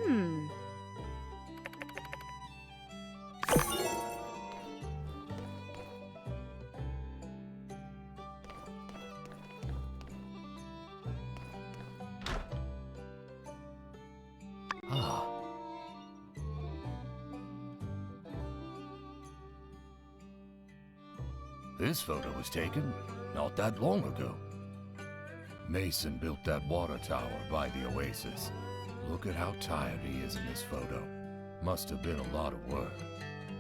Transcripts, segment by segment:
Hmm. Ah. This photo was taken not that long ago. Mason built that water tower by the oasis. Look at how tired he is in this photo. Must have been a lot of work.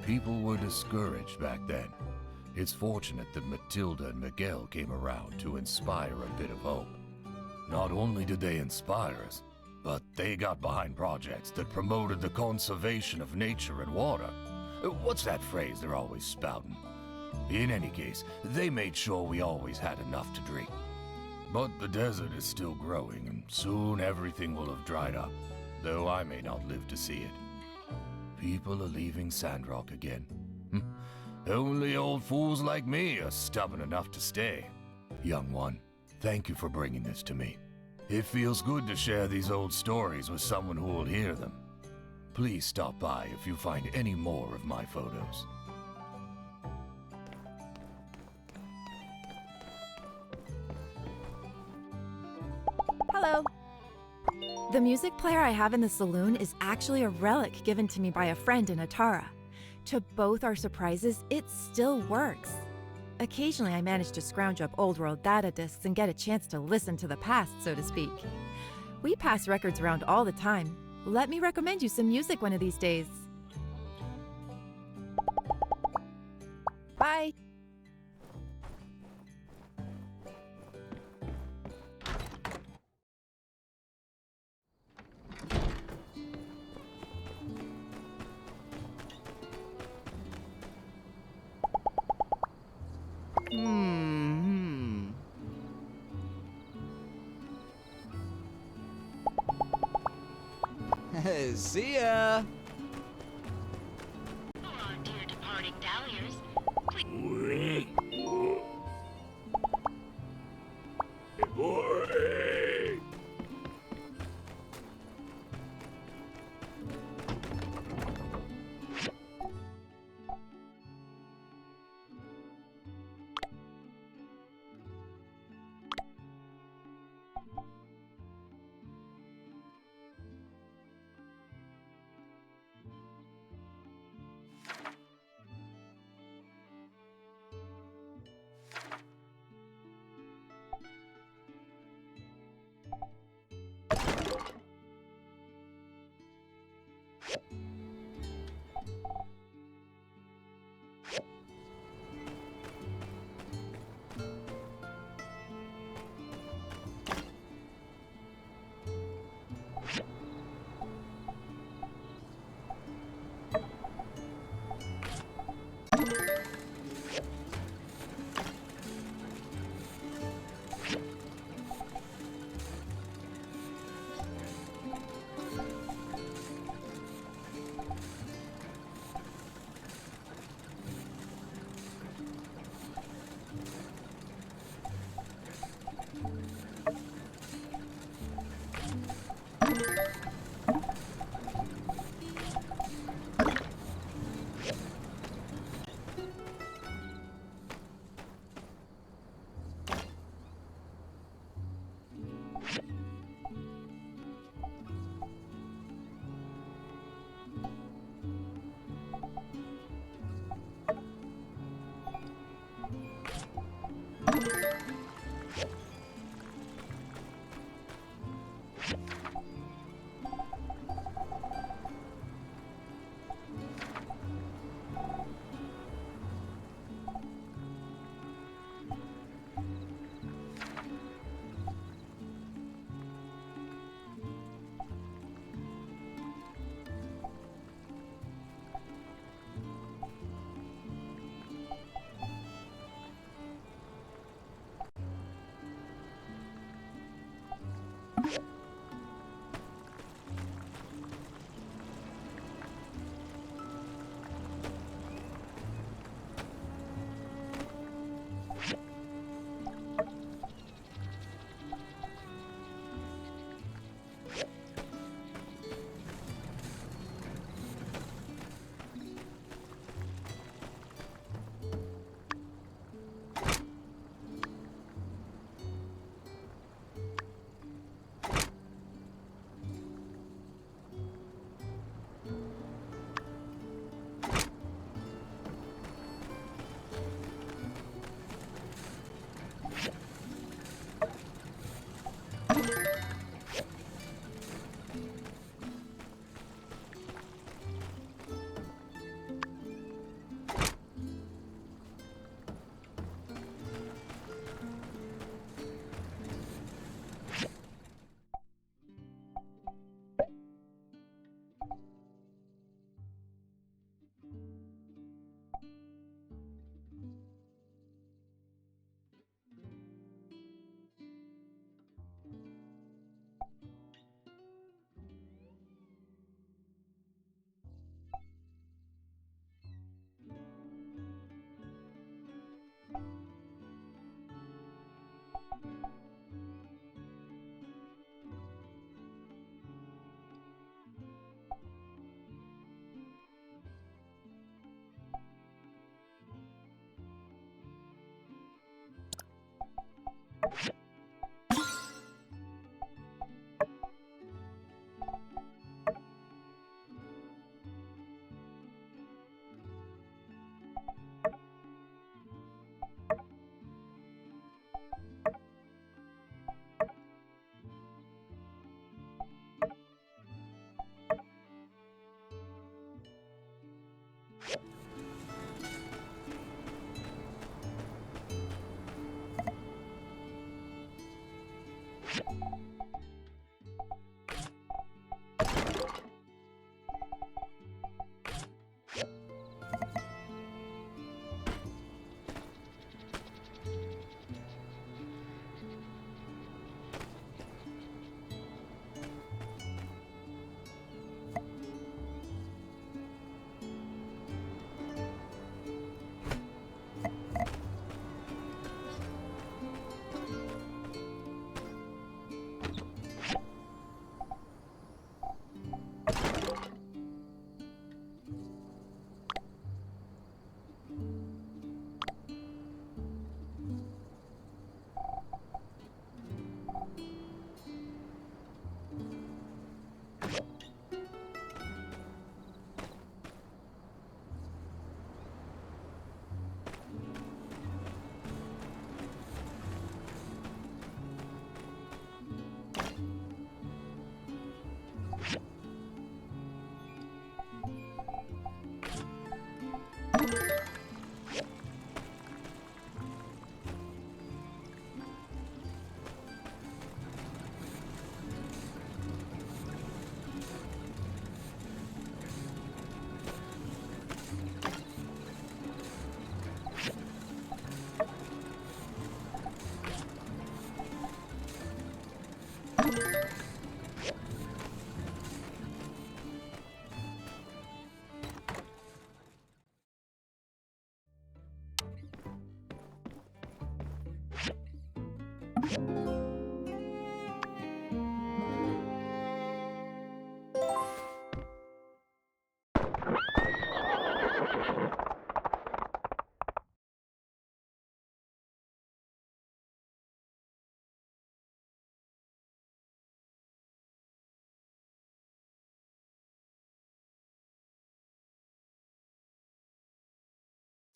People were discouraged back then. It's fortunate that Matilda and Miguel came around to inspire a bit of hope. Not only did they inspire us, but they got behind projects that promoted the conservation of nature and water. What's that phrase they're always spouting? In any case, they made sure we always had enough to drink. But the desert is still growing, and soon everything will have dried up, though I may not live to see it. People are leaving Sandrock again. Only old fools like me are stubborn enough to stay. Young one, thank you for bringing this to me. It feels good to share these old stories with someone who will hear them. Please stop by if you find any more of my photos. Hello. The music player I have in the saloon is actually a relic given to me by a friend in Atara. To both our surprises, it still works. Occasionally, I manage to scrounge up old world data discs and get a chance to listen to the past, so to speak. We pass records around all the time. Let me recommend you some music one of these days. Bye. See ya! Hold on, dear departing dahlias.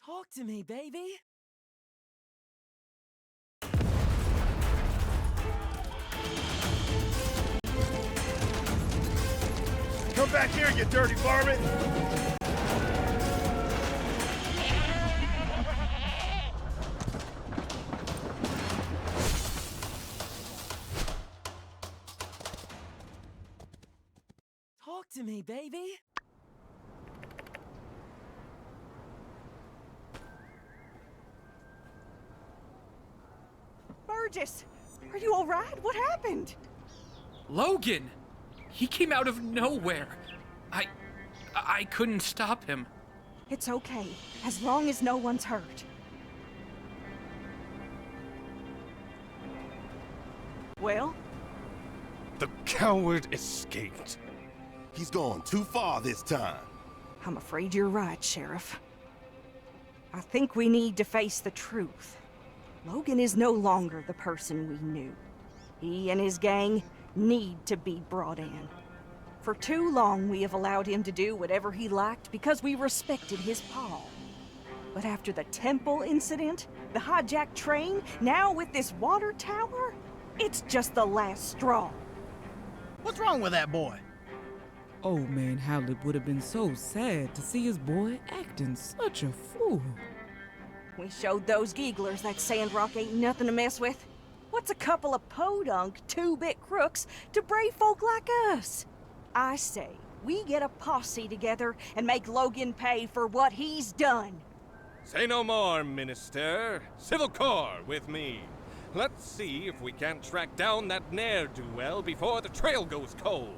Talk to me, baby. Come back here, you dirty varmint! Talk to me, baby. Burgess, are you all right? What happened? Logan! He came out of nowhere. I couldn't stop him. It's okay, as long as no one's hurt. Well? The coward escaped. He's gone too far this time. I'm afraid you're right, Sheriff. I think we need to face the truth. Logan is no longer the person we knew. He and his gang need to be brought in. For too long, we have allowed him to do whatever he liked because we respected his paw. But after the temple incident, the hijacked train, now with this water tower, it's just the last straw. What's wrong with that boy? Old man Howlett would have been so sad to see his boy acting such a fool. We showed those geeglers that Sandrock ain't nothing to mess with. What's a couple of podunk, two-bit crooks to brave folk like us? I say, we get a posse together and make Logan pay for what he's done. Say no more, Minister. Civil Corps with me. Let's see if we can't track down that ne'er-do-well before the trail goes cold.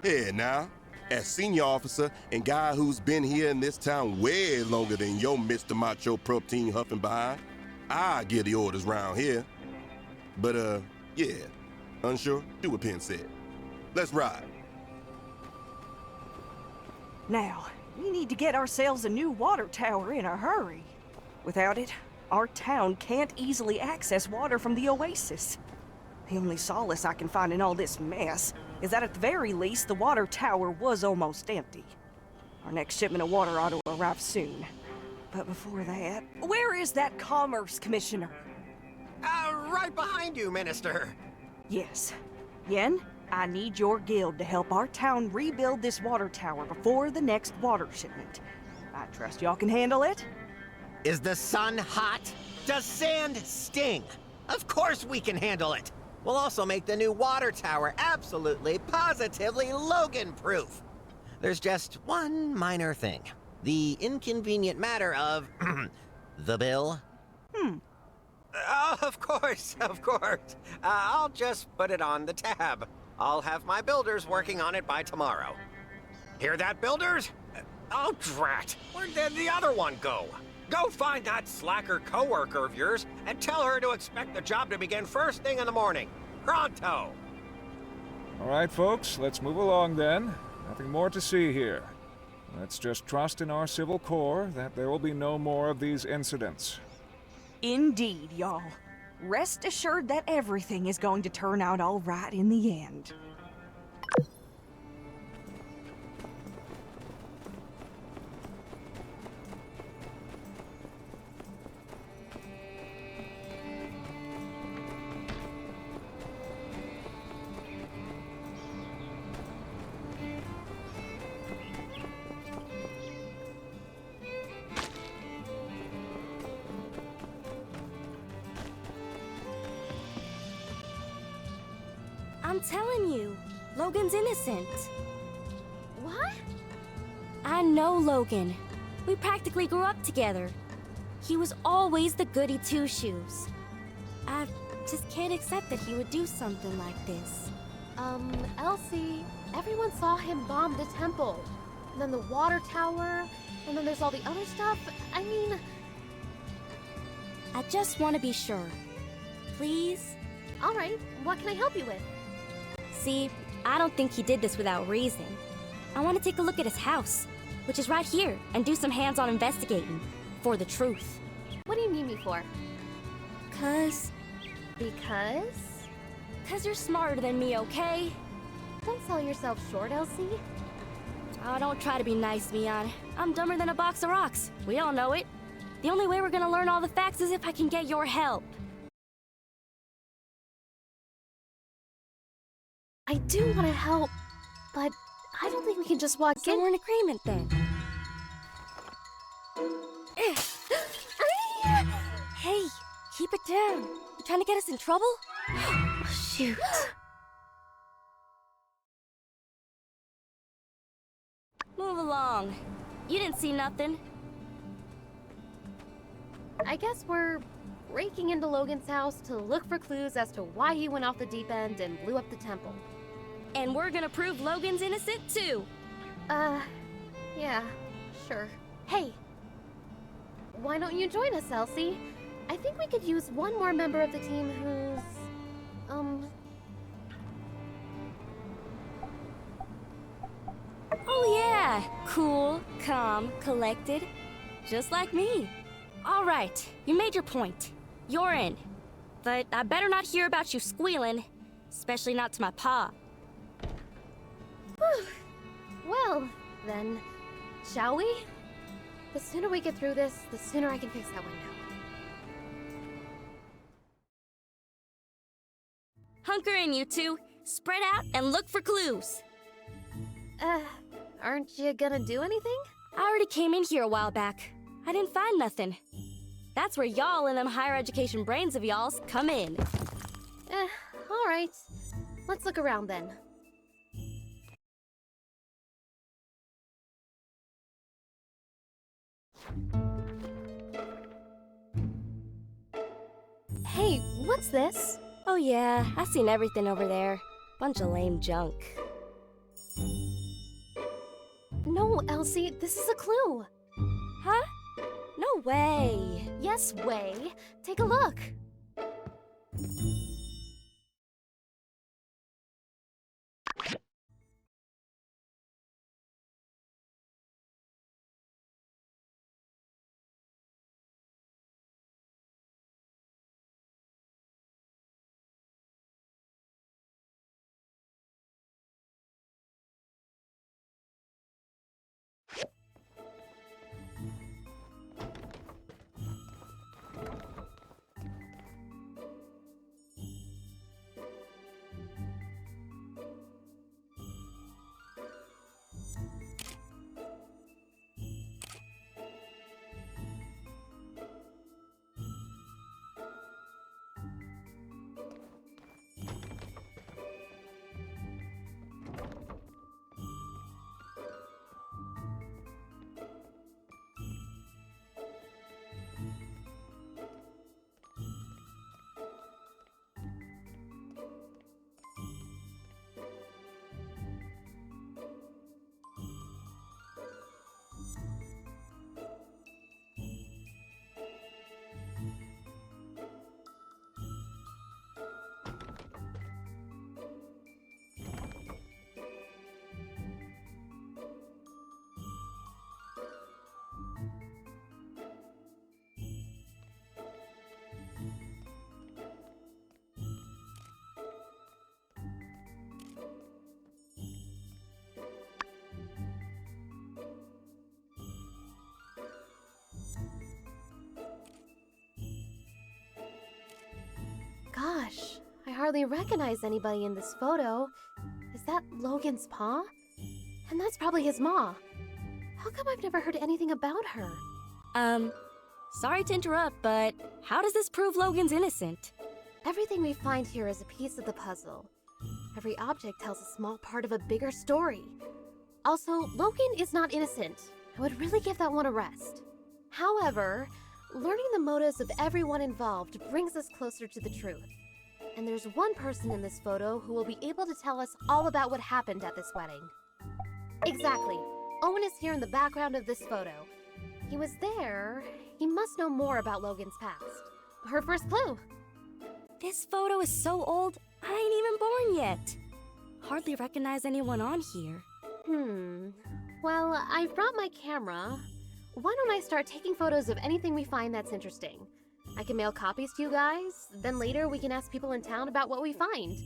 Here now, as senior officer and guy who's been here in this town way longer than your Mr. Macho protein huffing behind, I give the orders round here. But, yeah, unsure? Do what Penn said. Let's ride. Now, we need to get ourselves a new water tower in a hurry. Without it, Our town can't easily access water from the oasis. The only solace I can find in all this mess is that at the very least, the water tower was almost empty. Our next shipment of water ought to arrive soon. But before that, where is that Commerce Commissioner? Right behind you, Minister. Yes. Yen, I need your guild to help our town rebuild this water tower before the next water shipment. I trust y'all can handle it? Is the sun hot? Does sand sting? Of course we can handle it. We'll also make the new water tower absolutely, positively Logan-proof. There's just one minor thing. The inconvenient matter of the bill. Of course. I'll just put it on the tab. I'll have my builders working on it by tomorrow. Hear that, builders? Oh, drat. Where'd the other one go? Go find that slacker coworker of yours and tell her to expect the job to begin first thing in the morning. Pronto! All right, folks, let's move along then. Nothing more to see here. Let's just trust in our civil corps that there will be no more of these incidents. Indeed, y'all. Rest assured that everything is going to turn out all right in the end. I'm telling you, Logan's innocent. What? I know Logan. We practically grew up together. He was always the goody two-shoes. I just can't accept that he would do something like this. Elsie, everyone saw him bomb the temple. And then the water tower, and then there's all the other stuff. I mean... I just want to be sure. Please? All right, what can I help you with? See, I don't think he did this without reason. I want to take a look at his house, which is right here, and do some hands-on investigating. For the truth. What do you need me for? Because you're smarter than me, okay? Don't sell yourself short, Elsie. Oh, don't try to be nice, Mian. I'm dumber than a box of rocks. We all know it. The only way we're gonna learn all the facts is if I can get your help. I do want to help, but I don't think we can just walk in. So we're in agreement then. Hey, keep it down. You trying to get us in trouble? Shoot. Move along. You didn't see nothing. I guess we're breaking into Logan's house to look for clues as to why he went off the deep end and blew up the temple. And we're gonna prove Logan's innocent too. Yeah, sure. Hey, why don't you join us, Elsie? I think we could use one more member of the team who's, Oh yeah, cool, calm, collected, just like me. All right, you made your point. You're in. But I better not hear about you squealing, especially not to my pa. Well, then, shall we? The sooner we get through this, the sooner I can fix that window. Hunker in, you two. Spread out and look for clues. Aren't you gonna do anything? I already came in here a while back. I didn't find nothing. That's where y'all and them higher education brains of y'all's come in. All right. Let's look around then. Hey, what's this? Oh yeah, I seen everything over there. Bunch of lame junk. No, Elsie, this is a clue. Huh? No way. Yes way. Take a look. hardly recognize anybody in this photo. Is that Logan's pa? And that's probably his ma. How come I've never heard anything about her? Sorry to interrupt, but how does this prove Logan's innocent? Everything we find here is a piece of the puzzle. Every object tells a small part of a bigger story. Also, Logan is not innocent. I would really give that one a rest. However, learning the motives of everyone involved brings us closer to the truth. And there's one person in this photo who will be able to tell us all about what happened at this wedding. Exactly. Owen is here in the background of this photo. He was there. He must know more about Logan's past. Her first clue. This photo is so old, I ain't even born yet. Hardly recognize anyone on here. Well, I've brought my camera. Why don't I start taking photos of anything we find that's interesting? I can mail copies to you guys, then later we can ask people in town about what we find.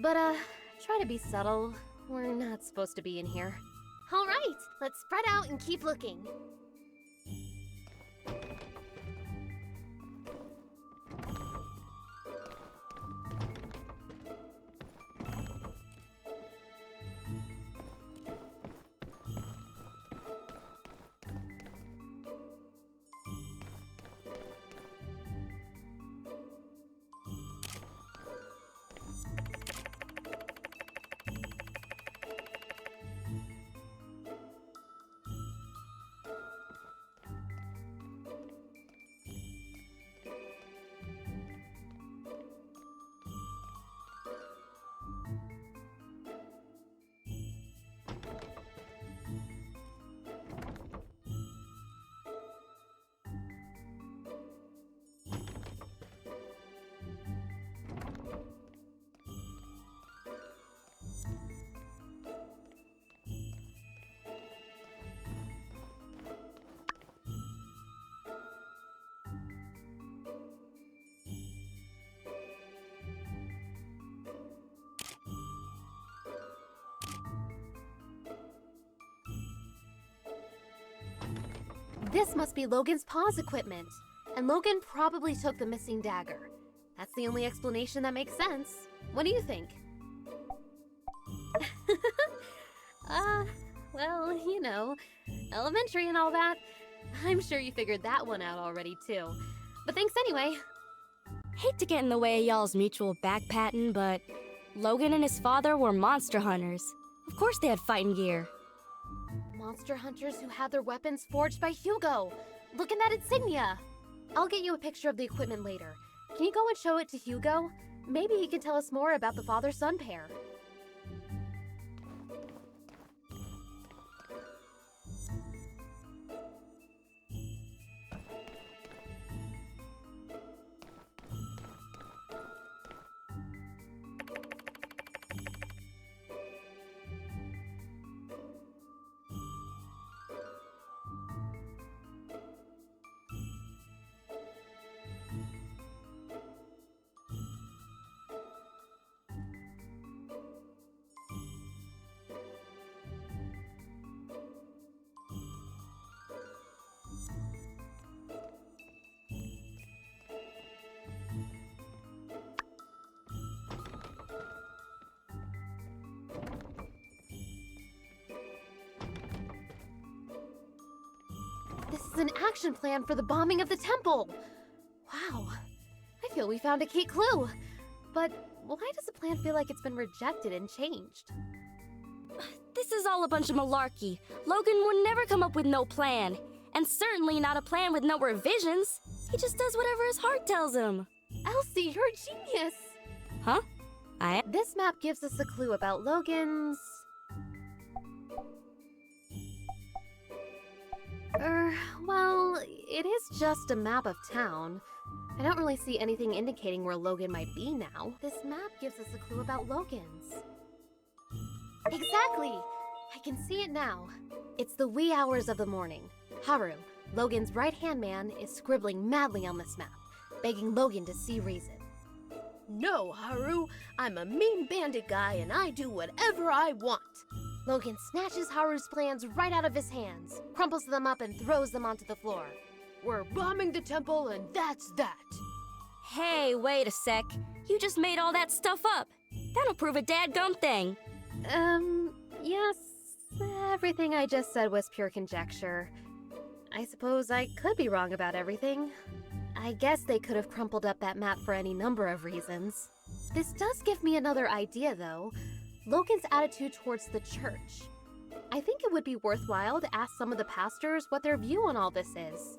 But, try to be subtle. We're not supposed to be in here. All right, let's spread out and keep looking. This must be Logan's pa's equipment. And Logan probably took the missing dagger. That's the only explanation that makes sense. What do you think? Well, you know, elementary and all that. I'm sure you figured that one out already, too. But thanks anyway. Hate to get in the way of y'all's mutual backpatting, but Logan and his father were monster hunters. Of course they had fighting gear. Monster hunters who had their weapons forged by Hugo. Look at that insignia. I'll get you a picture of the equipment later. Can you go and show it to Hugo? Maybe he can tell us more about the father-son pair. This is an action plan for the bombing of the temple. Wow, I feel we found a key clue. But why does the plan feel like it's been rejected and changed? This is all a bunch of malarkey. Logan would never come up with no plan. And certainly not a plan with no revisions. He just does whatever his heart tells him. Elsie, you're a genius! Huh? This map gives us a clue about Logan's... well, it is just a map of town. I don't really see anything indicating where Logan might be now. This map gives us a clue about Logan's. Exactly! I can see it now. It's the wee hours of the morning. Haru, Logan's right-hand man, is scribbling madly on this map, begging Logan to see reason. No, Haru, I'm a mean bandit guy and I do whatever I want. Logan snatches Haru's plans right out of his hands, crumples them up and throws them onto the floor. We're bombing the temple and that's that. Hey, wait a sec. You just made all that stuff up. That'll prove a dadgum thing. Yes. Everything I just said was pure conjecture. I suppose I could be wrong about everything. I guess they could have crumpled up that map for any number of reasons. This does give me another idea, though. Logan's attitude towards the church. I think it would be worthwhile to ask some of the pastors what their view on all this is.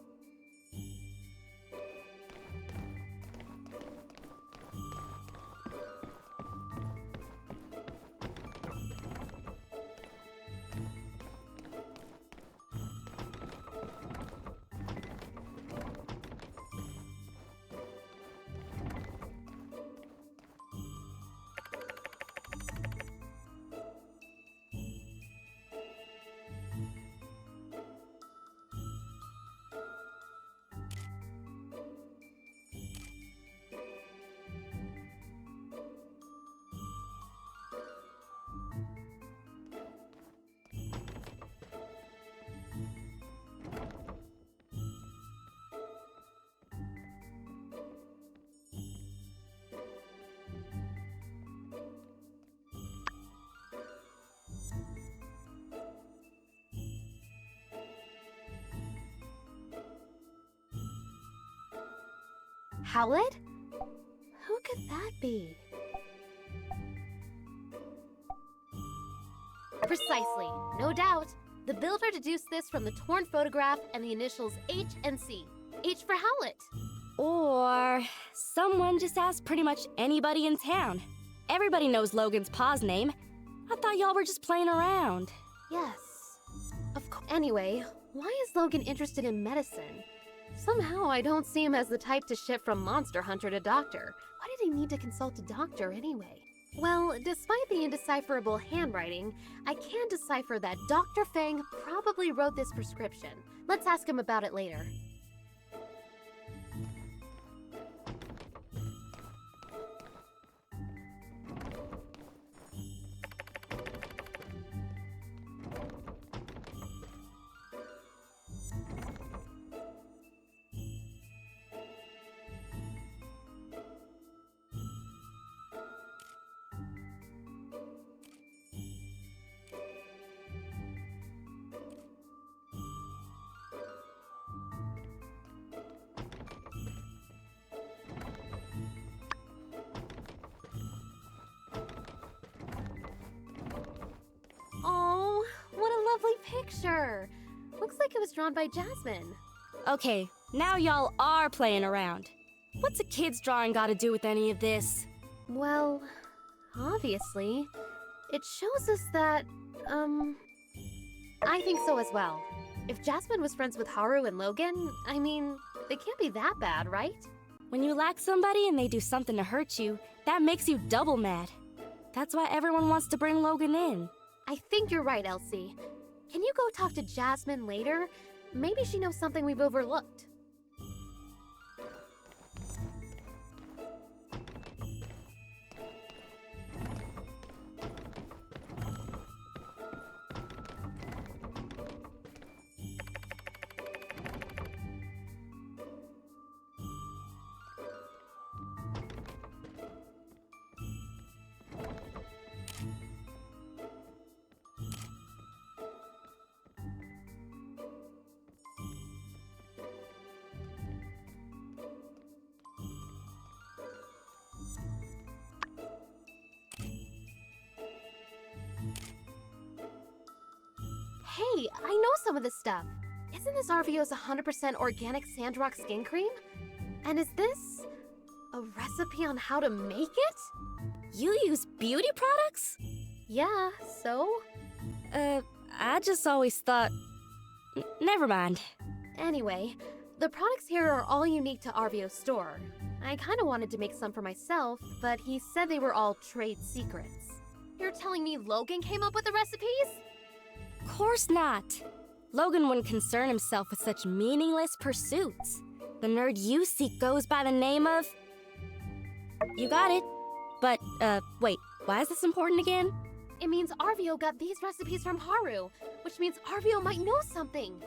Howlet? Who could that be? Precisely, no doubt. The builder deduced this from the torn photograph and the initials H and C. H for Howlet. Or someone just asked pretty much anybody in town. Everybody knows Logan's pa's name. I thought y'all were just playing around. Yes. Of course. Anyway, why is Logan interested in medicine? Somehow I don't see him as the type to shift from monster hunter to doctor. Why did he need to consult a doctor anyway? Well, despite the indecipherable handwriting, I can decipher that Dr. Fang probably wrote this prescription. Let's ask him about it later. Oh, what a lovely picture! Looks like it was drawn by Jasmine. Okay, now y'all are playing around. What's a kid's drawing got to do with any of this? Well, obviously, it shows us that, I think so as well. If Jasmine was friends with Haru and Logan, I mean, they can't be that bad, right? When you like somebody and they do something to hurt you, that makes you double mad. That's why everyone wants to bring Logan in. I think you're right, Elsie. Can you go talk to Jasmine later? Maybe she knows something we've overlooked. Hey, I know some of this stuff. Isn't this RVO's 100% organic Sandrock skin cream? And is this a recipe on how to make it? You use beauty products? Yeah, so? I just always thought... Never mind. Anyway, the products here are all unique to RVO's store. I kinda wanted to make some for myself, but he said they were all trade secrets. You're telling me Logan came up with the recipes? Of course not. Logan wouldn't concern himself with such meaningless pursuits. The nerd you seek goes by the name of... You got it. But, wait, why is this important again? It means RVO got these recipes from Haru, which means RVO might know something.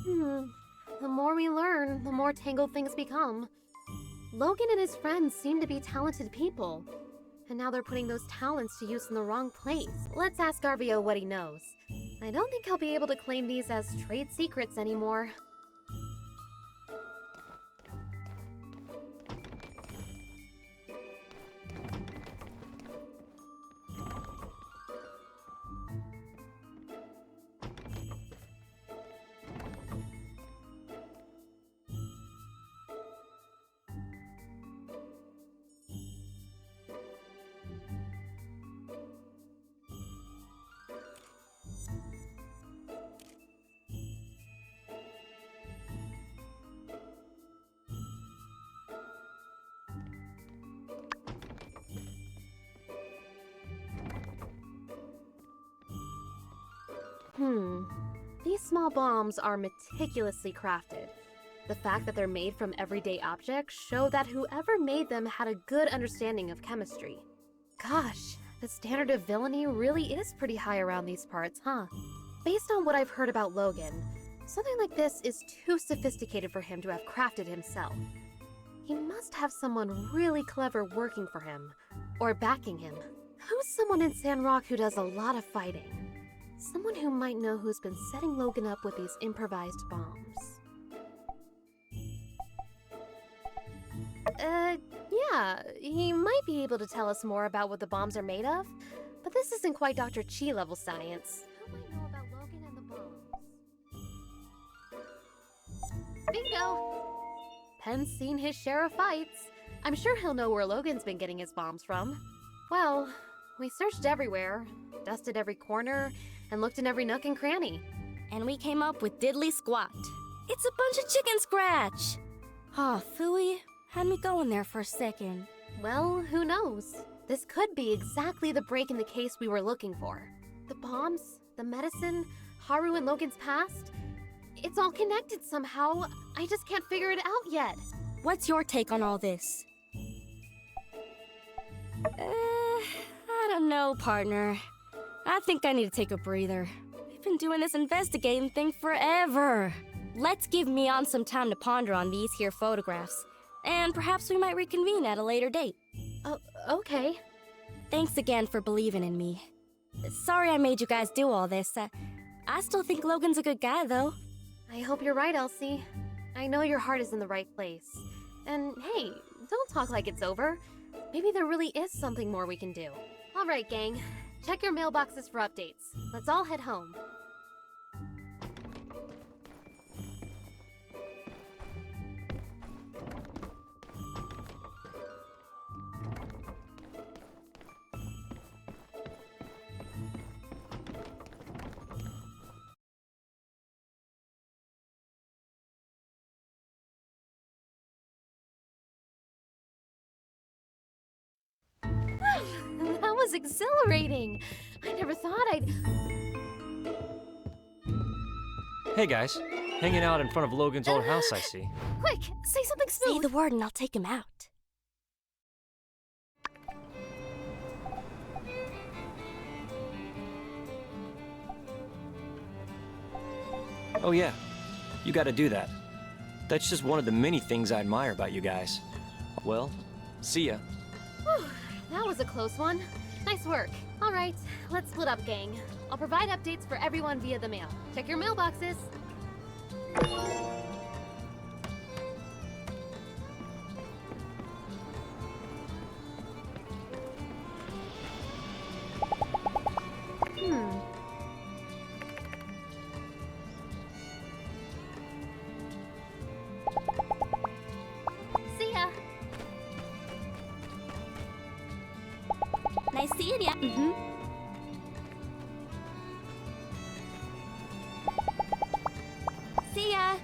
The more we learn, the more tangled things become. Logan and his friends seem to be talented people. And now they're putting those talents to use in the wrong place. Let's ask Arvio what he knows. I don't think he'll be able to claim these as trade secrets anymore. These small bombs are meticulously crafted. The fact that they're made from everyday objects show that whoever made them had a good understanding of chemistry. Gosh, the standard of villainy really is pretty high around these parts, huh? Based on what I've heard about Logan, something like this is too sophisticated for him to have crafted himself. He must have someone really clever working for him, or backing him. Who's someone in Sandrock who does a lot of fighting? Someone who might know who's been setting Logan up with these improvised bombs. Yeah, he might be able to tell us more about what the bombs are made of, but this isn't quite Dr. Chi level science. Who might know about Logan and the bombs? Bingo! Penn's seen his share of fights. I'm sure he'll know where Logan's been getting his bombs from. Well, we searched everywhere, dusted every corner, and looked in every nook and cranny. And we came up with diddly squat. It's a bunch of chicken scratch! Aw, phooey. Had me going there for a second. Well, who knows? This could be exactly the break in the case we were looking for. The bombs, the medicine, Haru and Logan's past. It's all connected somehow. I just can't figure it out yet. What's your take on all this? I don't know, partner. I think I need to take a breather. We've been doing this investigating thing forever. Let's give Mion some time to ponder on these here photographs. And perhaps we might reconvene at a later date. Oh, okay. Thanks again for believing in me. Sorry I made you guys do all this. I still think Logan's a good guy, though. I hope you're right, Elsie. I know your heart is in the right place. And hey, don't talk like it's over. Maybe there really is something more we can do. All right, gang. Check your mailboxes for updates. Let's all head home. That was exhilarating. I never thought I'd... Hey guys, hanging out in front of Logan's old house, I see. Quick, say something smooth. Say the word and I'll take him out. Oh yeah, you gotta do that. That's just one of the many things I admire about you guys. Well, see ya. Whew, that was a close one. Nice work. All right, let's split up, gang. I'll provide updates for everyone via the mail. Check your mailboxes. See ya. Nice seeing ya. See ya.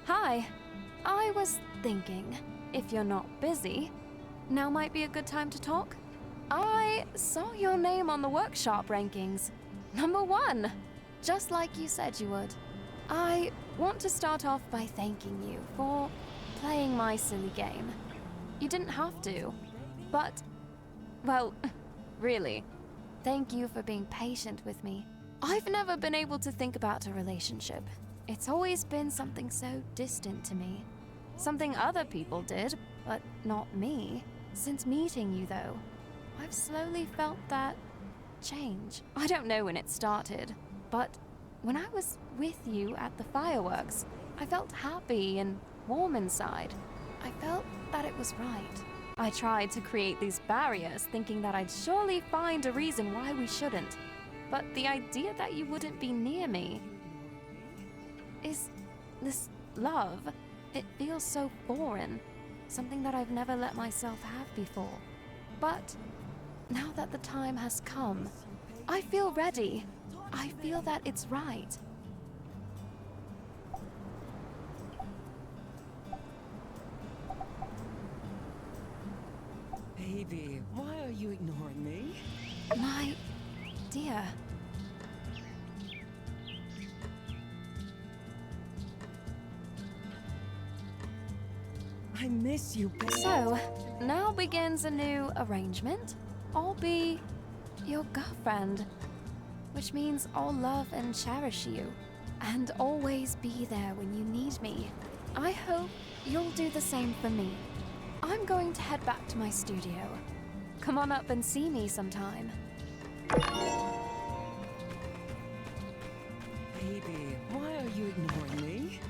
Hi. I was thinking, if you're not busy, now might be a good time to talk. I saw your name on the workshop rankings. Number 1, just like you said you would. I want to start off by thanking you for playing my silly game. You didn't have to, but, well, really, thank you for being patient with me. I've never been able to think about a relationship. It's always been something so distant to me. Something other people did, but not me. Since meeting you, though, I've slowly felt that change. I don't know when it started, but when I was with you at the fireworks, I felt happy and warm inside. I felt that it was right. I tried to create these barriers, thinking that I'd surely find a reason why we shouldn't. But the idea that you wouldn't be near me is this love. It feels so foreign, something that I've never let myself have before. But now that the time has come, I feel ready. I feel that it's right. Baby, why are you ignoring me? My dear. I miss you, baby. So, now begins a new arrangement. I'll be your girlfriend, which means I'll love and cherish you, and always be there when you need me. I hope you'll do the same for me. I'm going to head back to my studio. Come on up and see me sometime. Baby, why are you ignoring me?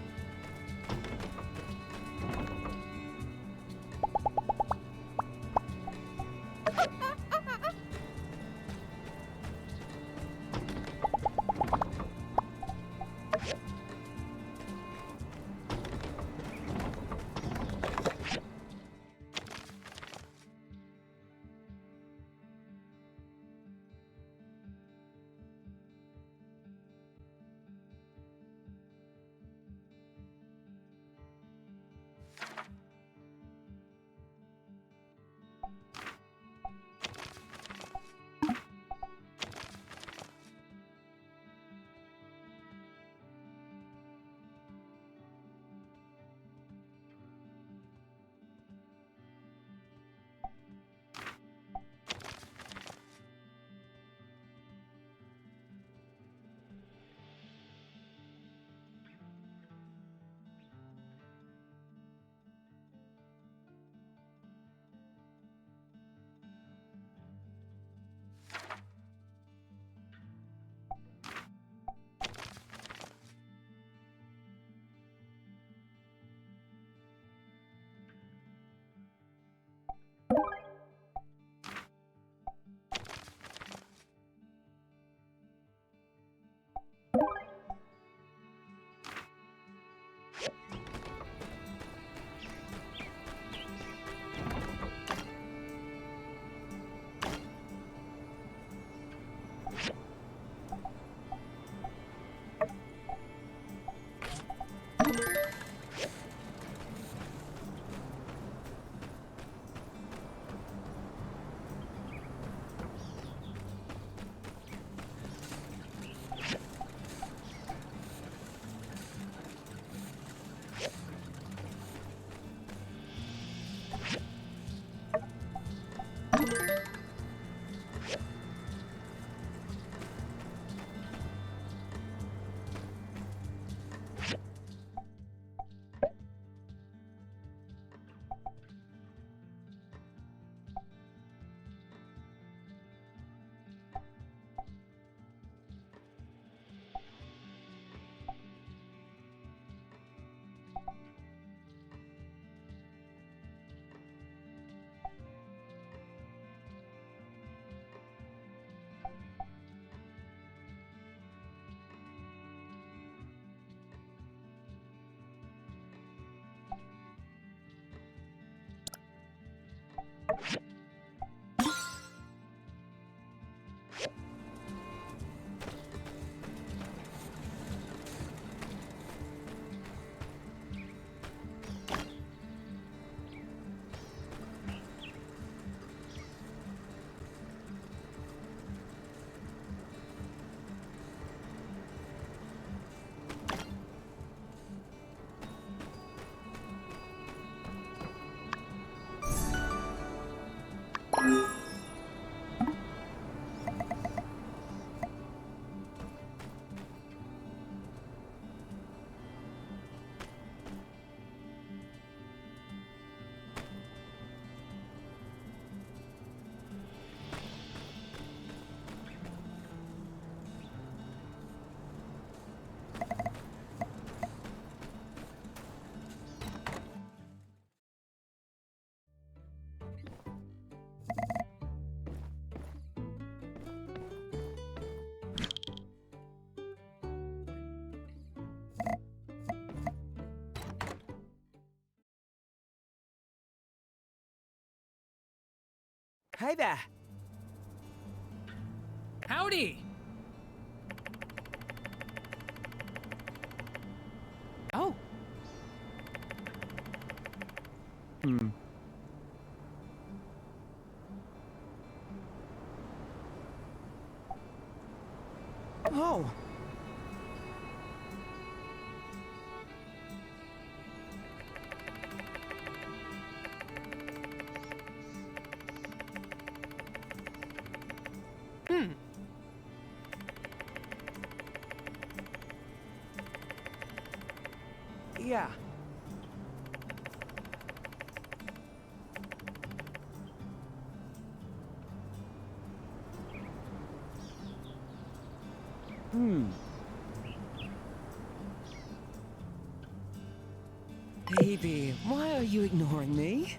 Hey there. Howdy! Oh. Oh. Yeah. Baby, why are you ignoring me?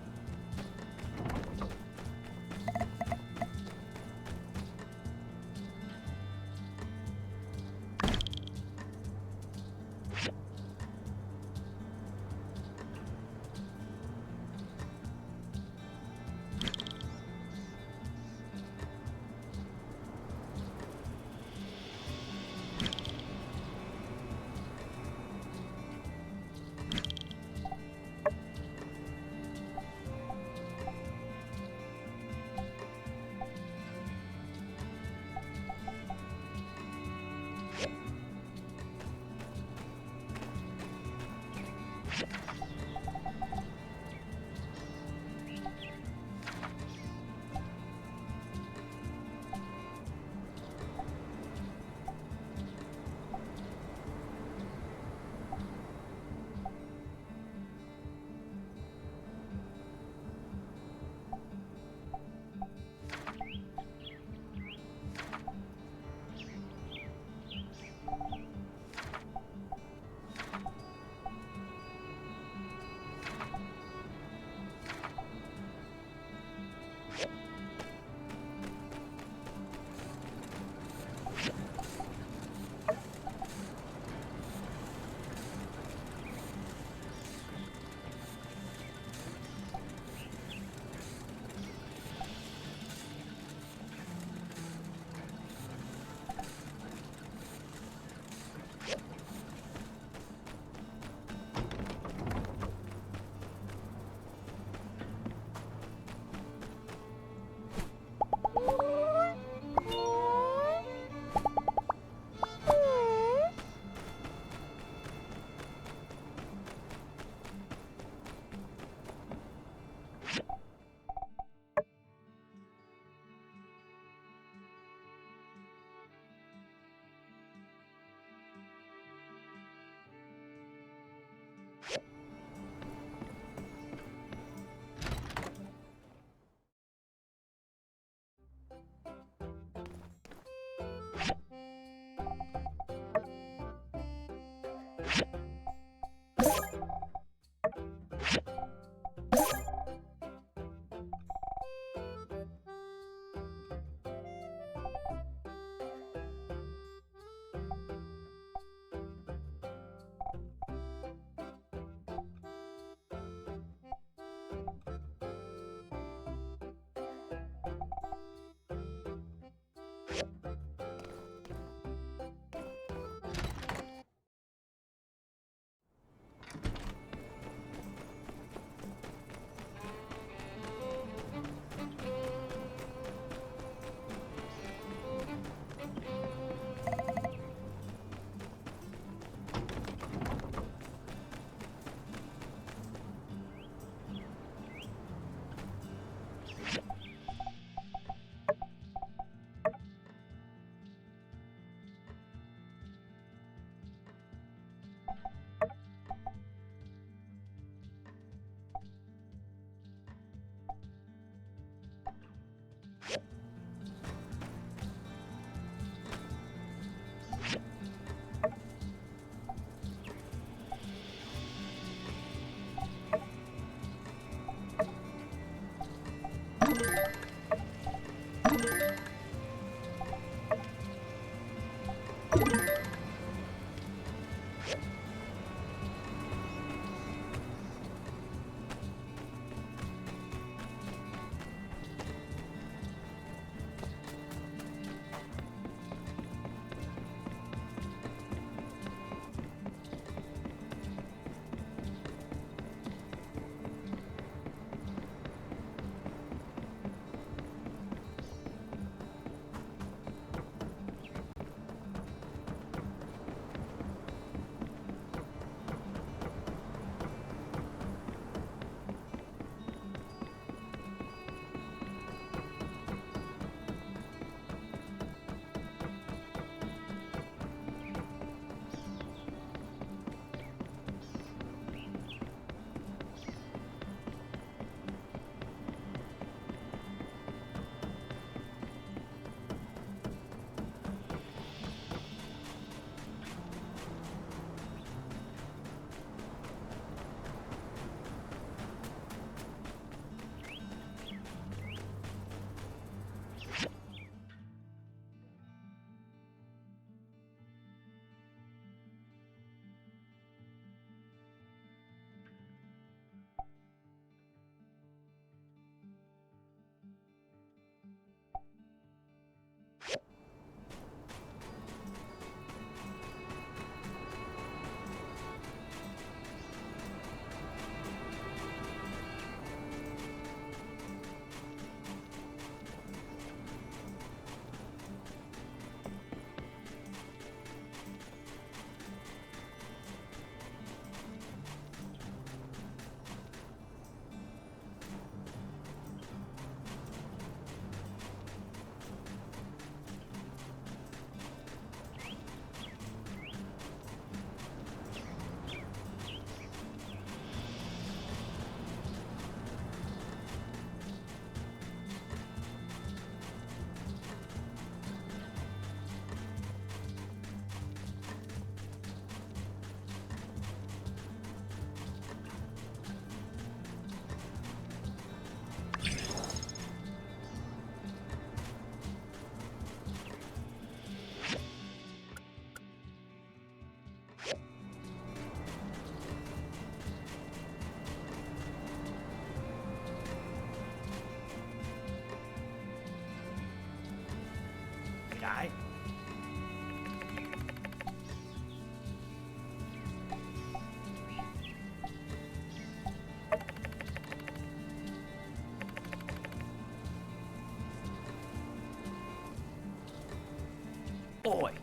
Aye. Boy.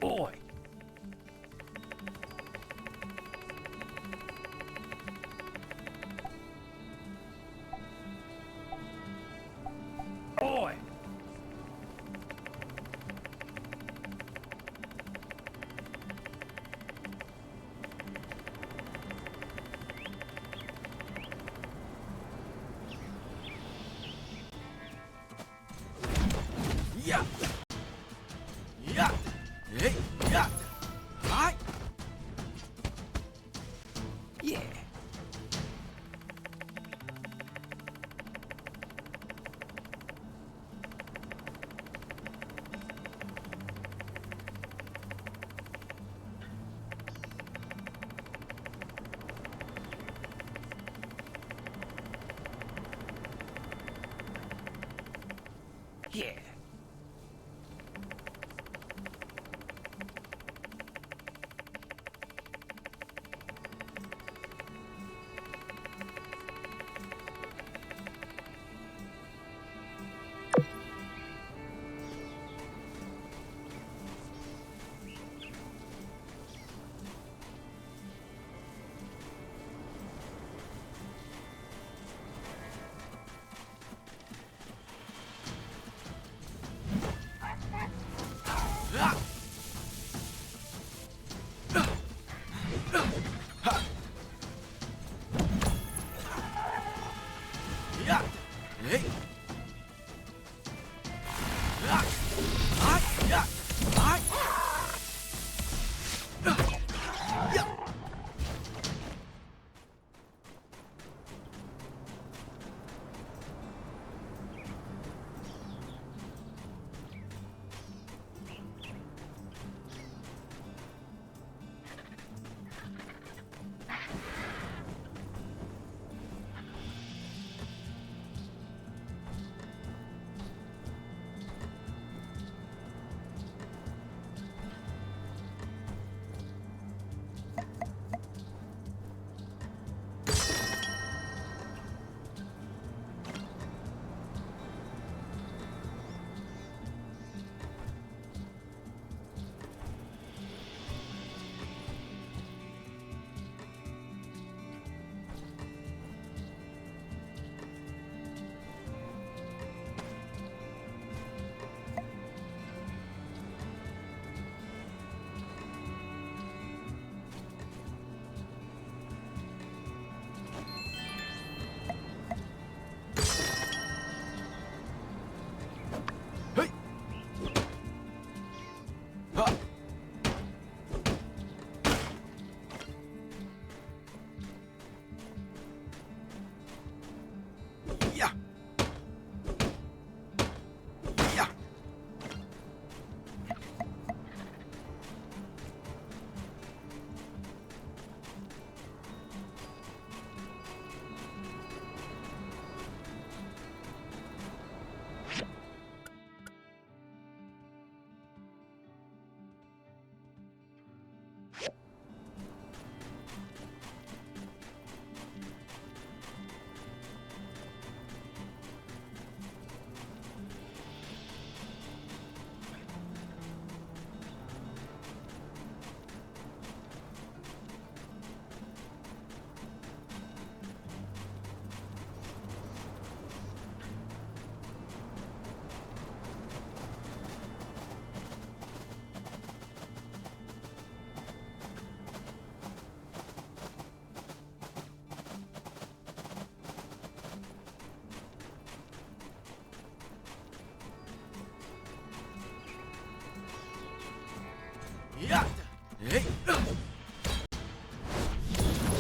Boy. Boy. Yeah. Yeah. Hey. Yeah. Hi. Yeah. Yeah. Yeah. Hey.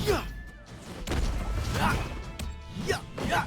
Yeah. Yeah. Yeah. Yeah.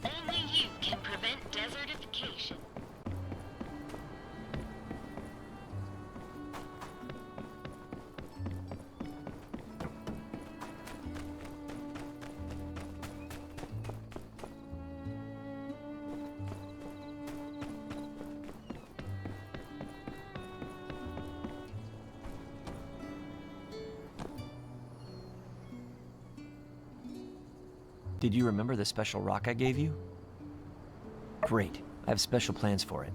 Only you can prevent desertification. Did you remember the special rock I gave you? Great. I have special plans for it.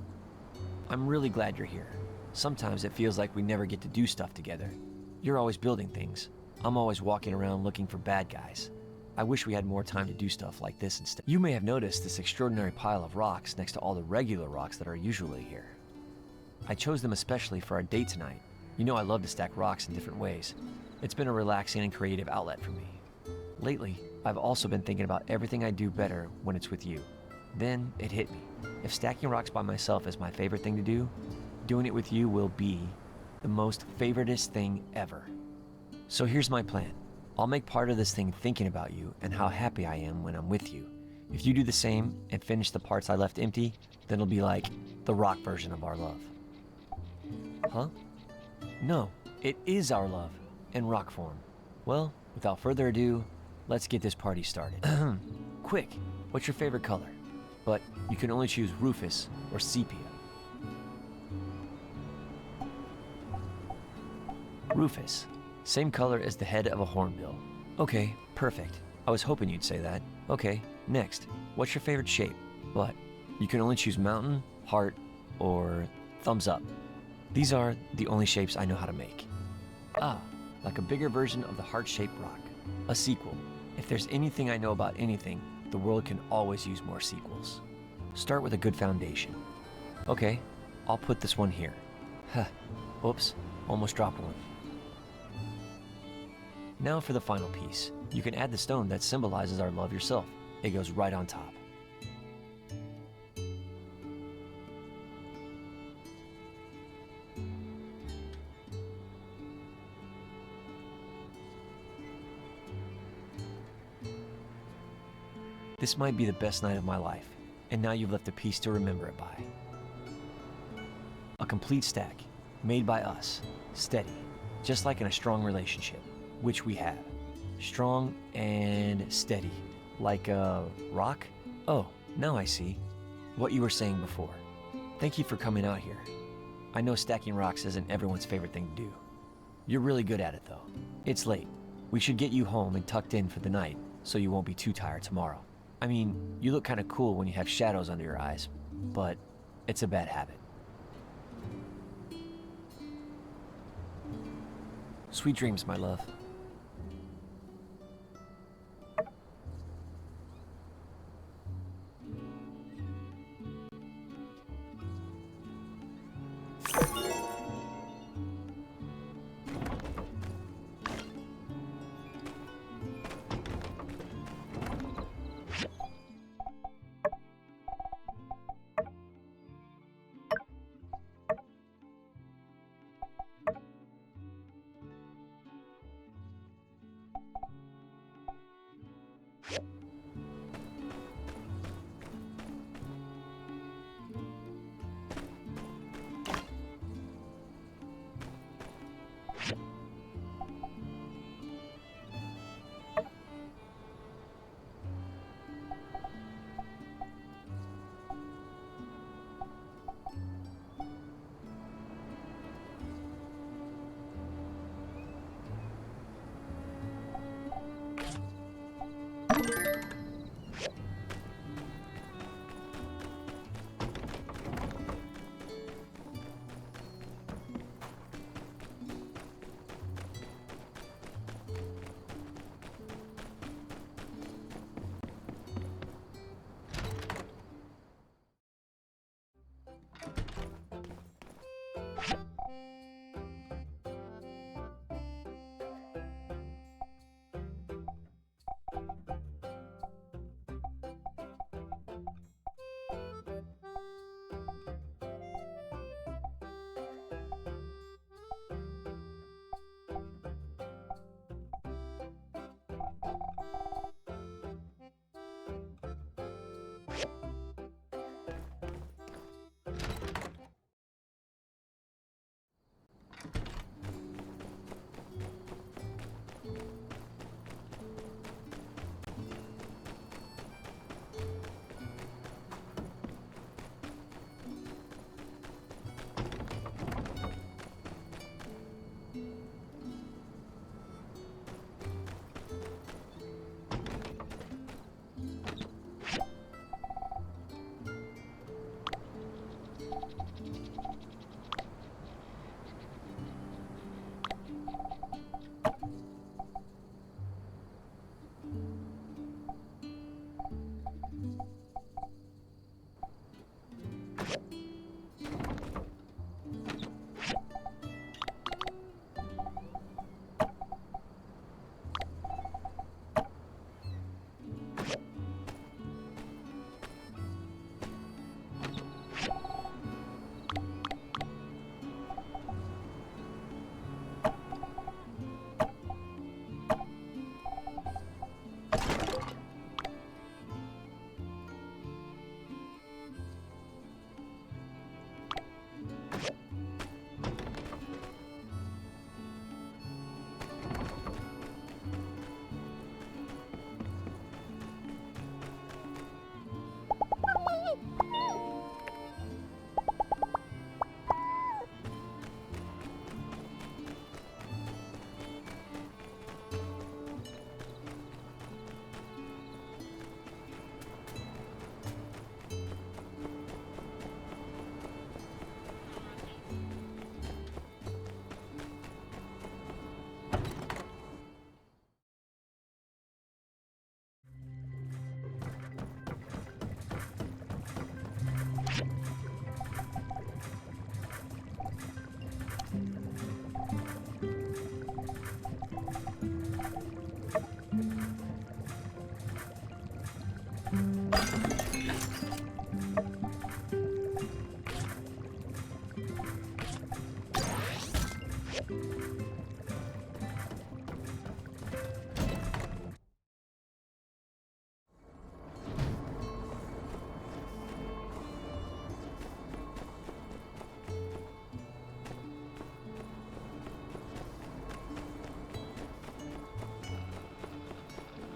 I'm really glad you're here. Sometimes it feels like we never get to do stuff together. You're always building things. I'm always walking around looking for bad guys. I wish we had more time to do stuff like this instead. You may have noticed this extraordinary pile of rocks next to all the regular rocks that are usually here. I chose them especially for our date tonight. You know I love to stack rocks in different ways. It's been a relaxing and creative outlet for me. Lately, I've also been thinking about everything I do better when it's with you. Then it hit me. If stacking rocks by myself is my favorite thing to do, doing it with you will be the most favoritist thing ever. So here's my plan. I'll make part of this thing thinking about you and how happy I am when I'm with you. If you do the same and finish the parts I left empty, then it'll be like the rock version of our love. Huh? No, it is our love in rock form. Well, without further ado, let's get this party started. Quick, what's your favorite color? But you can only choose Rufus or Sepia. Rufus, same color as the head of a hornbill. Okay, perfect. I was hoping you'd say that. Okay, next, what's your favorite shape? But you can only choose mountain, heart, or thumbs up. These are the only shapes I know how to make. Ah, like a bigger version of the heart-shaped rock. A sequel. If there's anything I know about anything, the world can always use more sequels. Start with a good foundation. Okay, I'll put this one here. Huh, oops, almost dropped one. Now for the final piece. You can add the stone that symbolizes our love yourself. It goes right on top. This might be the best night of my life, and now you've left a piece to remember it by. A complete stack, made by us, steady, just like in a strong relationship, which we have. Strong and steady, like a rock? Oh, now I see what you were saying before. Thank you for coming out here. I know stacking rocks isn't everyone's favorite thing to do. You're really good at it though. It's late. We should get you home and tucked in for the night so you won't be too tired tomorrow. I mean, you look kind of cool when you have shadows under your eyes, but it's a bad habit. Sweet dreams, my love.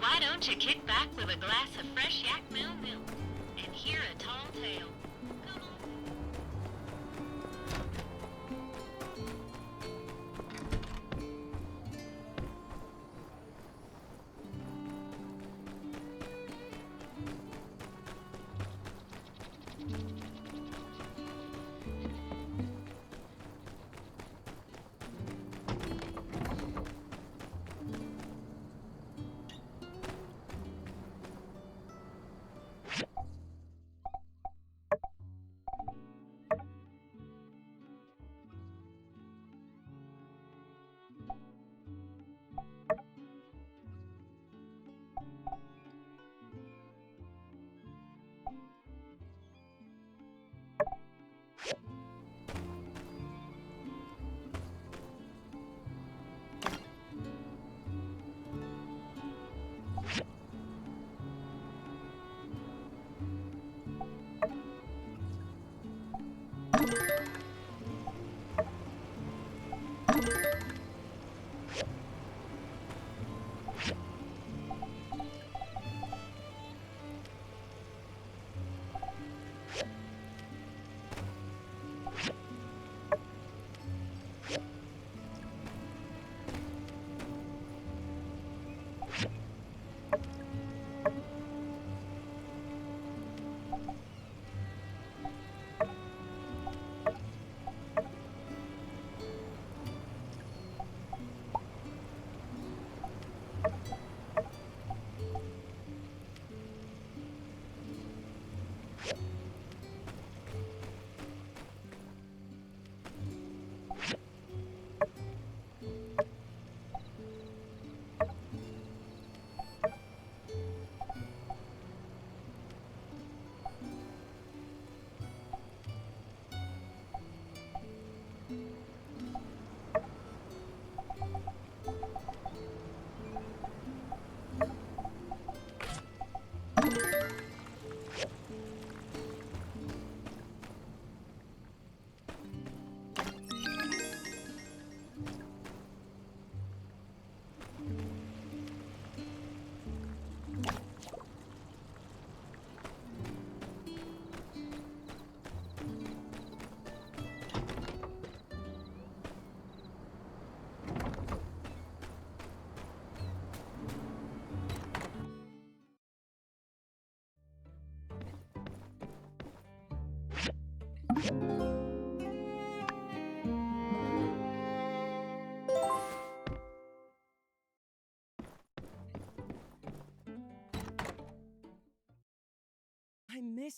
Why don't you kick back with a glass of fresh yak milk and hear a tall tale? Come on.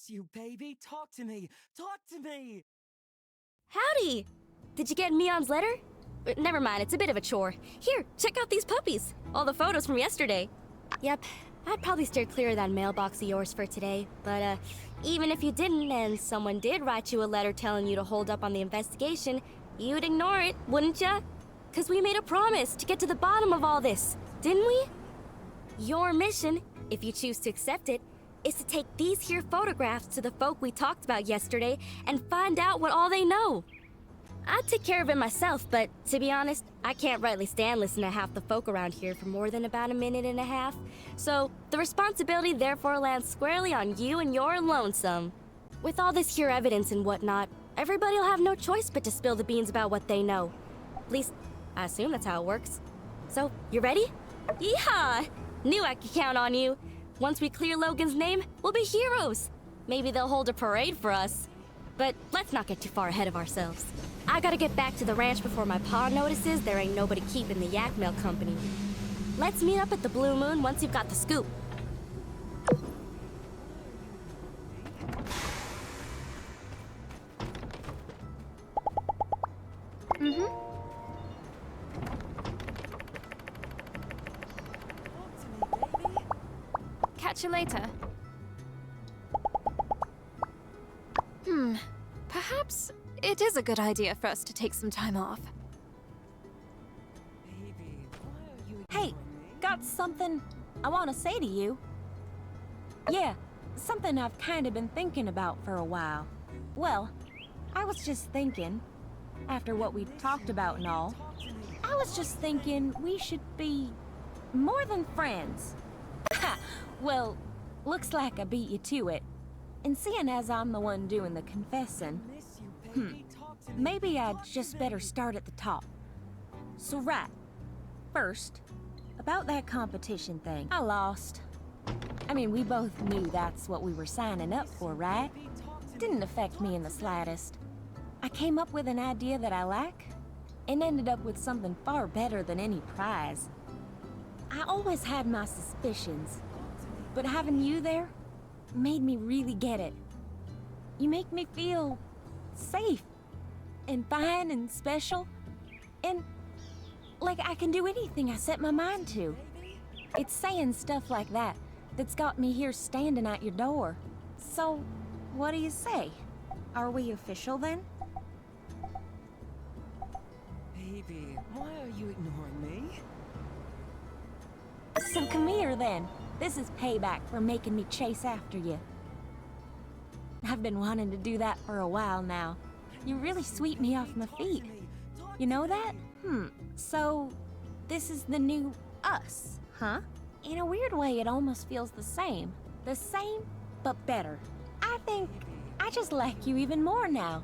miss you, baby. Talk to me. Talk to me. Howdy! Did you get Mion's letter? Never mind, it's a bit of a chore. Here, check out these puppies. All the photos from yesterday. Yep, I'd probably steer clear of that mailbox of yours for today. But, even if you didn't and someone did write you a letter telling you to hold up on the investigation, you'd ignore it, wouldn't ya? 'Cause we made a promise to get to the bottom of all this, didn't we? Your mission, if you choose to accept it, is to take these here photographs to the folk we talked about yesterday and find out what all they know. I'd take care of it myself, but to be honest, I can't rightly stand listening to half the folk around here for more than about a minute and a half. So the responsibility therefore lands squarely on you and your lonesome. With all this here evidence and whatnot, everybody'll have no choice but to spill the beans about what they know. At least, I assume that's how it works. So, you ready? Yeehaw! Knew I could count on you. Once we clear Logan's name, we'll be heroes. Maybe they'll hold a parade for us. But let's not get too far ahead of ourselves. I gotta get back to the ranch before my pa notices there ain't nobody keeping the yak mail company. Let's meet up at the Blue Moon once you've got the scoop. Catch you later. Perhaps it is a good idea for us to take some time off. Hey, got something I want to say to you. Yeah, something I've kind of been thinking about for a while. Well, I was just thinking, after what we talked about and all, I was just thinking we should be more than friends. Ha! Well, looks like I beat you to it. And seeing as I'm the one doing the confessing, maybe I'd just better start at the top. So right, first, about that competition thing, I lost. I mean, we both knew that's what we were signing up for, right? Didn't affect me in the slightest. I came up with an idea that I like, and ended up with something far better than any prize. I always had my suspicions, but having you there made me really get it. You make me feel safe and fine and special, and like I can do anything I set my mind to. It's saying stuff like that that's got me here standing at your door. So, what do you say? Are we official then? Baby, why are you ignoring me? So come here then. This is payback for making me chase after you. I've been wanting to do that for a while now. You really sweep me off my feet. You know that? So this is the new us, huh? In a weird way, it almost feels the same. The same, but better. I think I just like you even more now.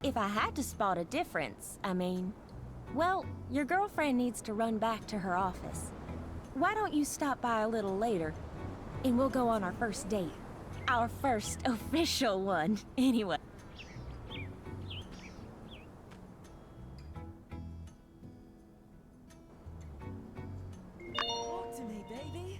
If I had to spot a difference, I mean, well, your girlfriend needs to run back to her office. Why don't you stop by a little later, and we'll go on our first date. Our first official one, anyway. Talk to me, baby.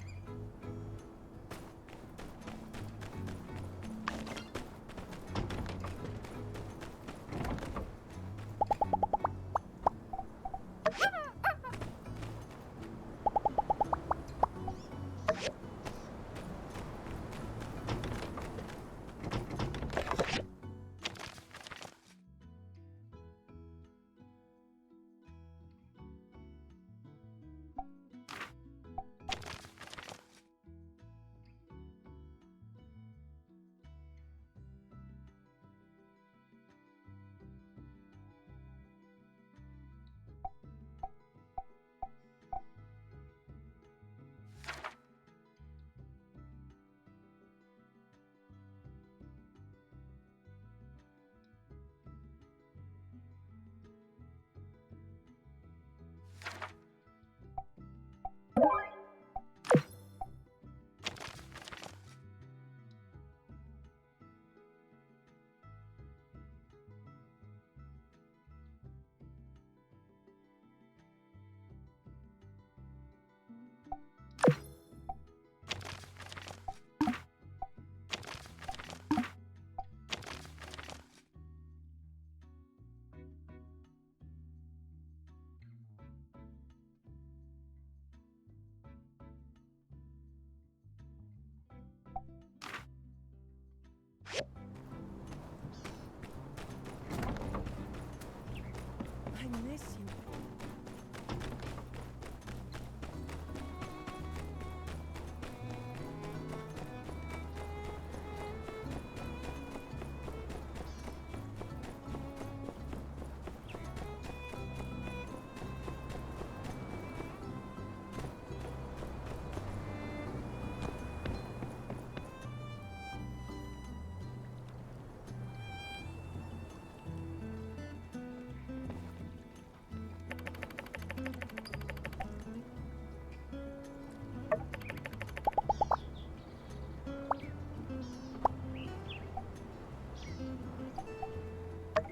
I miss you.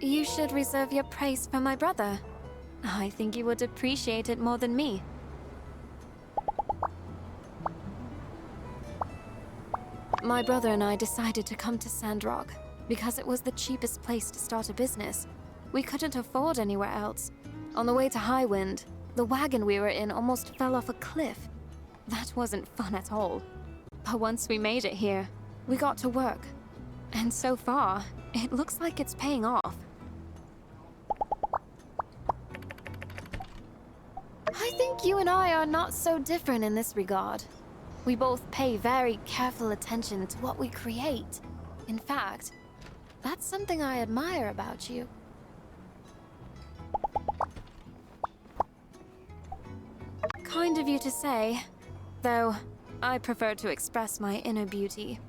You should reserve your praise for my brother. I think you would appreciate it more than me. My brother and I decided to come to Sandrock because it was the cheapest place to start a business. We couldn't afford anywhere else. On the way to Highwind, the wagon we were in almost fell off a cliff. That wasn't fun at all. But once we made it here, we got to work. And so far, it looks like it's paying off. I think you and I are not so different in this regard. We both pay very careful attention to what we create. In fact, that's something I admire about you. Kind of you to say, though I prefer to express my inner beauty.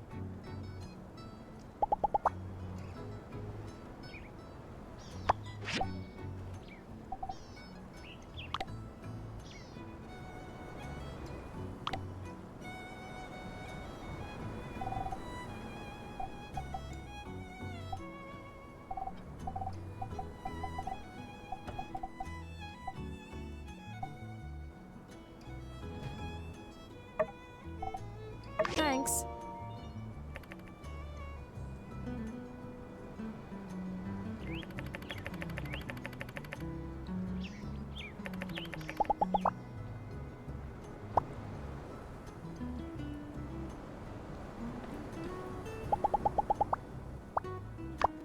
Thanks.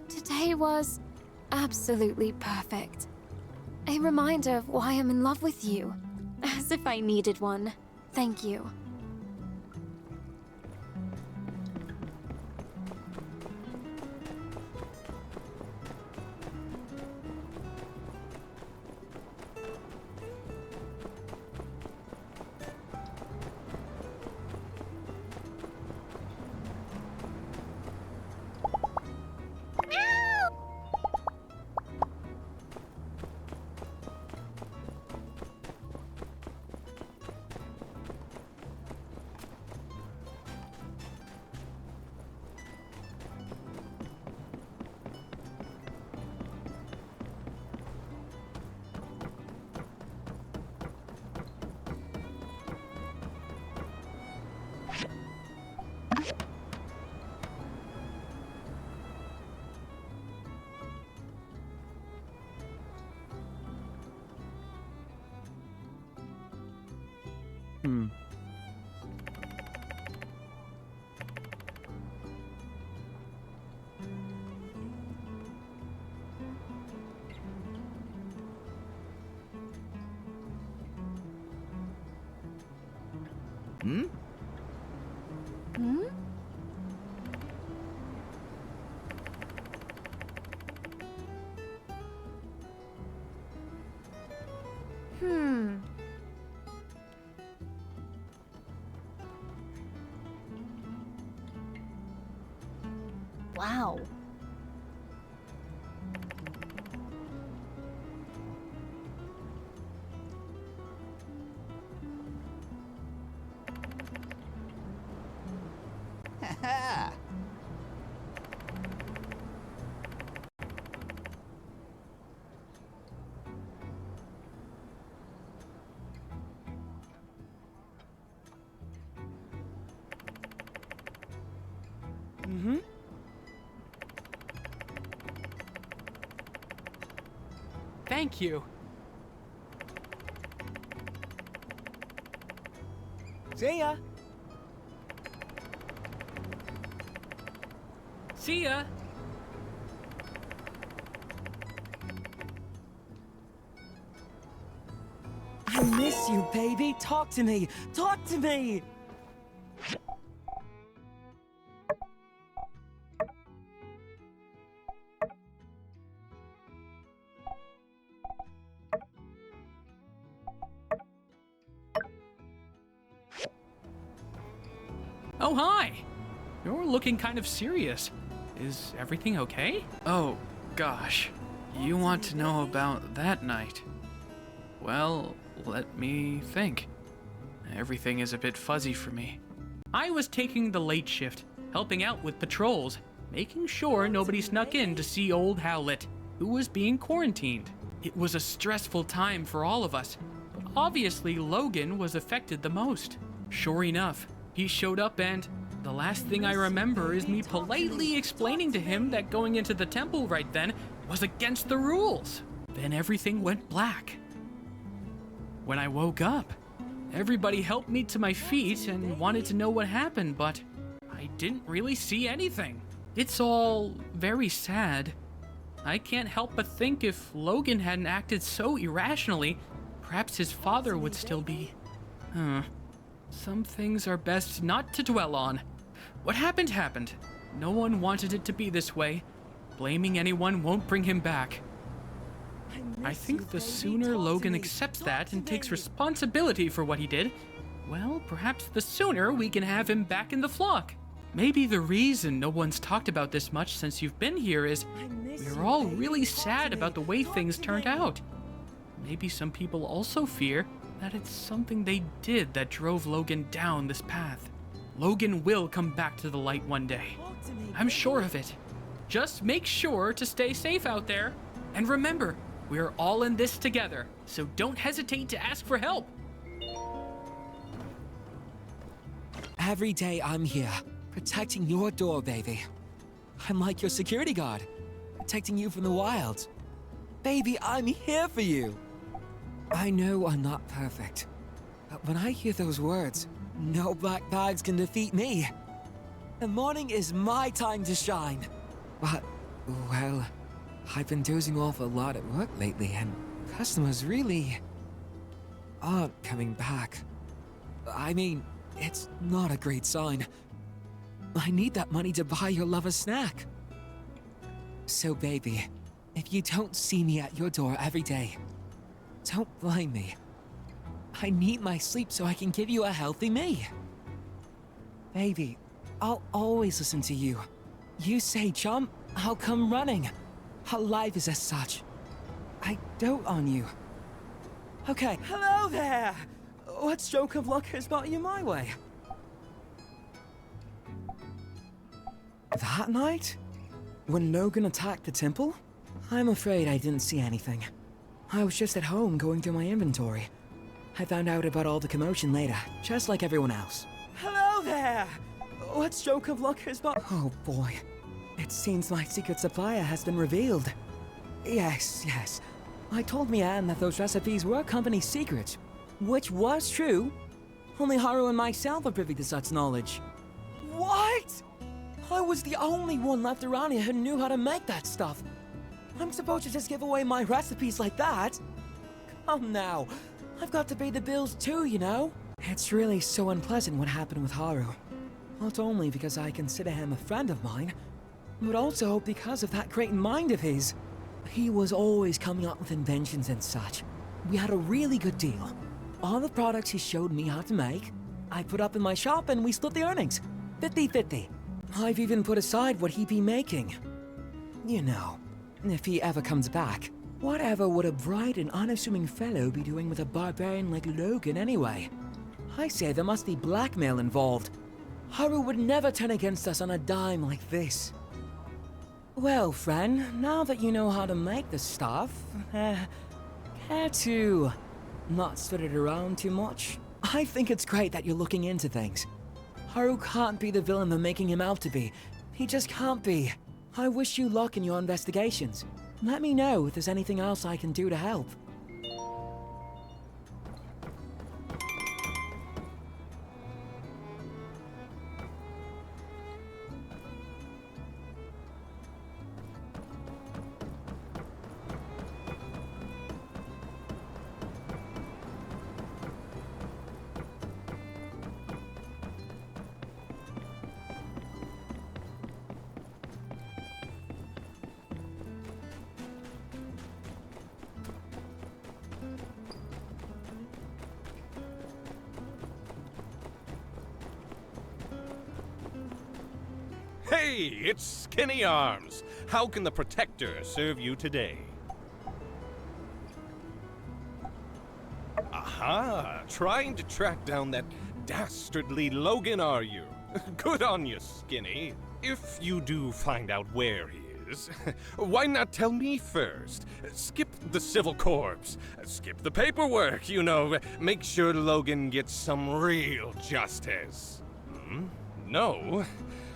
Today was absolutely perfect. A reminder of why I'm in love with you. As if I needed one. Thank you. Hmm? Hmm? Wow. Ha Mm-hmm. Thank you. See ya. See ya. miss you, baby. Talk to me. Talk to me. Oh, hi! You're looking kind of serious. Is everything okay? Oh, gosh. You want to know about that night? Well, let me think. Everything is a bit fuzzy for me. I was taking the late shift, helping out with patrols, making sure nobody snuck in to see old Howlett, who was being quarantined. It was a stressful time for all of us, but obviously Logan was affected the most. Sure enough, he showed up and the last thing I remember is me politely explaining to him that going into the temple right then was against the rules. Then everything went black. When I woke up, everybody helped me to my feet and wanted to know what happened, but I didn't really see anything. It's all very sad. I can't help but think if Logan hadn't acted so irrationally, perhaps his father would still be... Some things are best not to dwell on. What happened happened. No one wanted it to be this way. Blaming anyone won't bring him back. I think the sooner Logan accepts that and takes responsibility for what he did, well, perhaps the sooner we can have him back in the flock. Maybe the reason no one's talked about this much since you've been here is we're all really sad about the way things turned out. Maybe some people also fear that it's something they did that drove Logan down this path. Logan will come back to the light one day. I'm sure of it. Just make sure to stay safe out there. And remember, we're all in this together, so don't hesitate to ask for help. Every day I'm here, protecting your door, baby. I'm like your security guard, protecting you from the wilds. Baby, I'm here for you. I know I'm not perfect, but when I hear those words, no black bags can defeat me. The morning is my time to shine. But, well, I've been dozing off a lot at work lately, and customers really aren't coming back. I mean, it's not a great sign. I need that money to buy your love a snack. So, baby, if you don't see me at your door every day, don't blame me. I need my sleep so I can give you a healthy me. Baby, I'll always listen to you. You say jump, I'll come running. Our life is as such. I dote on you. Okay. Hello there! What stroke of luck has brought you my way? That night? When Logan attacked the temple? I'm afraid I didn't see anything. I was just at home going through my inventory. I found out about all the commotion later, just like everyone else. Hello there! What stroke of luck has brought... Oh boy. It seems my secret supplier has been revealed. Yes. I told Mian that those recipes were company secrets, which was true. Only Haru and myself are privy to such knowledge. What? I was the only one left around here who knew how to make that stuff. I'm supposed to just give away my recipes like that? Come now. I've got to pay the bills too, you know? It's really so unpleasant what happened with Haru. Not only because I consider him a friend of mine, but also because of that great mind of his. He was always coming up with inventions and such. We had a really good deal. All the products he showed me how to make, I put up in my shop and we split the earnings. 50-50. I've even put aside what he'd be making. You know, if he ever comes back, whatever would a bright and unassuming fellow be doing with a barbarian like Logan anyway? I say there must be blackmail involved. Haru would never turn against us on a dime like this. Well, friend, now that you know how to make the stuff, care to not spread it around too much? I think it's great that you're looking into things. Haru can't be the villain they're making him out to be. He just can't be. I wish you luck in your investigations. Let me know if there's anything else I can do to help. Hey, it's Skinny Arms. How can the Protector serve you today? Aha! Trying to track down that dastardly Logan, are you? Good on you, Skinny. If you do find out where he is, why not tell me first? Skip the civil corps. Skip the paperwork, you know. Make sure Logan gets some real justice. Hmm? No?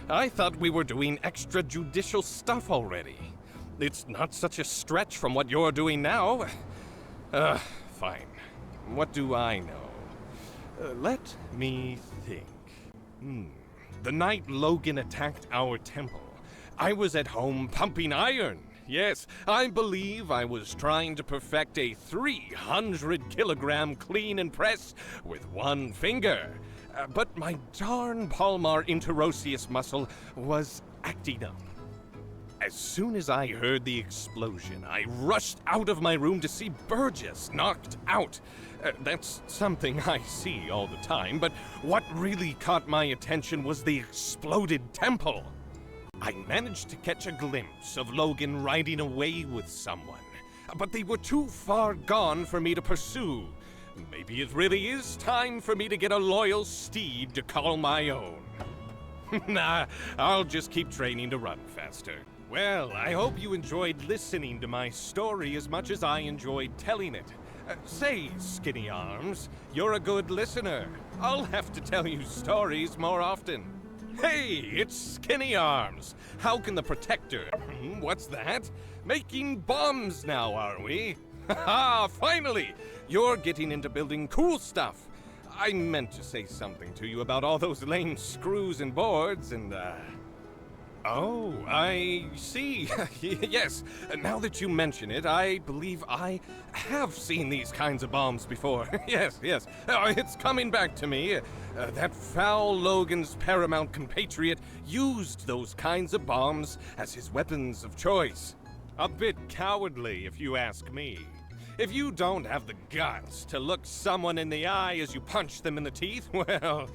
I thought we were doing extrajudicial stuff already. It's not such a stretch from what you're doing now. Fine. What do I know? Let me think. The night Logan attacked our temple, I was at home pumping iron. Yes, I believe I was trying to perfect a 300-kilogram clean and press with one finger. But my darn palmar interosseous muscle was acting up. As soon as I heard the explosion, I rushed out of my room to see Burgess knocked out. That's something I see all the time, but what really caught my attention was the exploded temple. I managed to catch a glimpse of Logan riding away with someone, but they were too far gone for me to pursue. Maybe it really is time for me to get a loyal steed to call my own. Nah, I'll just keep training to run faster. Well, I hope you enjoyed listening to my story as much as I enjoyed telling it. Say, Skinny Arms, you're a good listener. I'll have to tell you stories more often. Hey, it's Skinny Arms. How can the Protector... What's that? Making bombs now, are we? Haha, finally! You're getting into building cool stuff. I meant to say something to you about all those lame screws and boards and, Oh, I see. Yes, now that you mention it, I believe I have seen these kinds of bombs before. Yes. It's coming back to me. That foul Logan's paramount compatriot used those kinds of bombs as his weapons of choice. A bit cowardly, if you ask me. If you don't have the guts to look someone in the eye as you punch them in the teeth, well,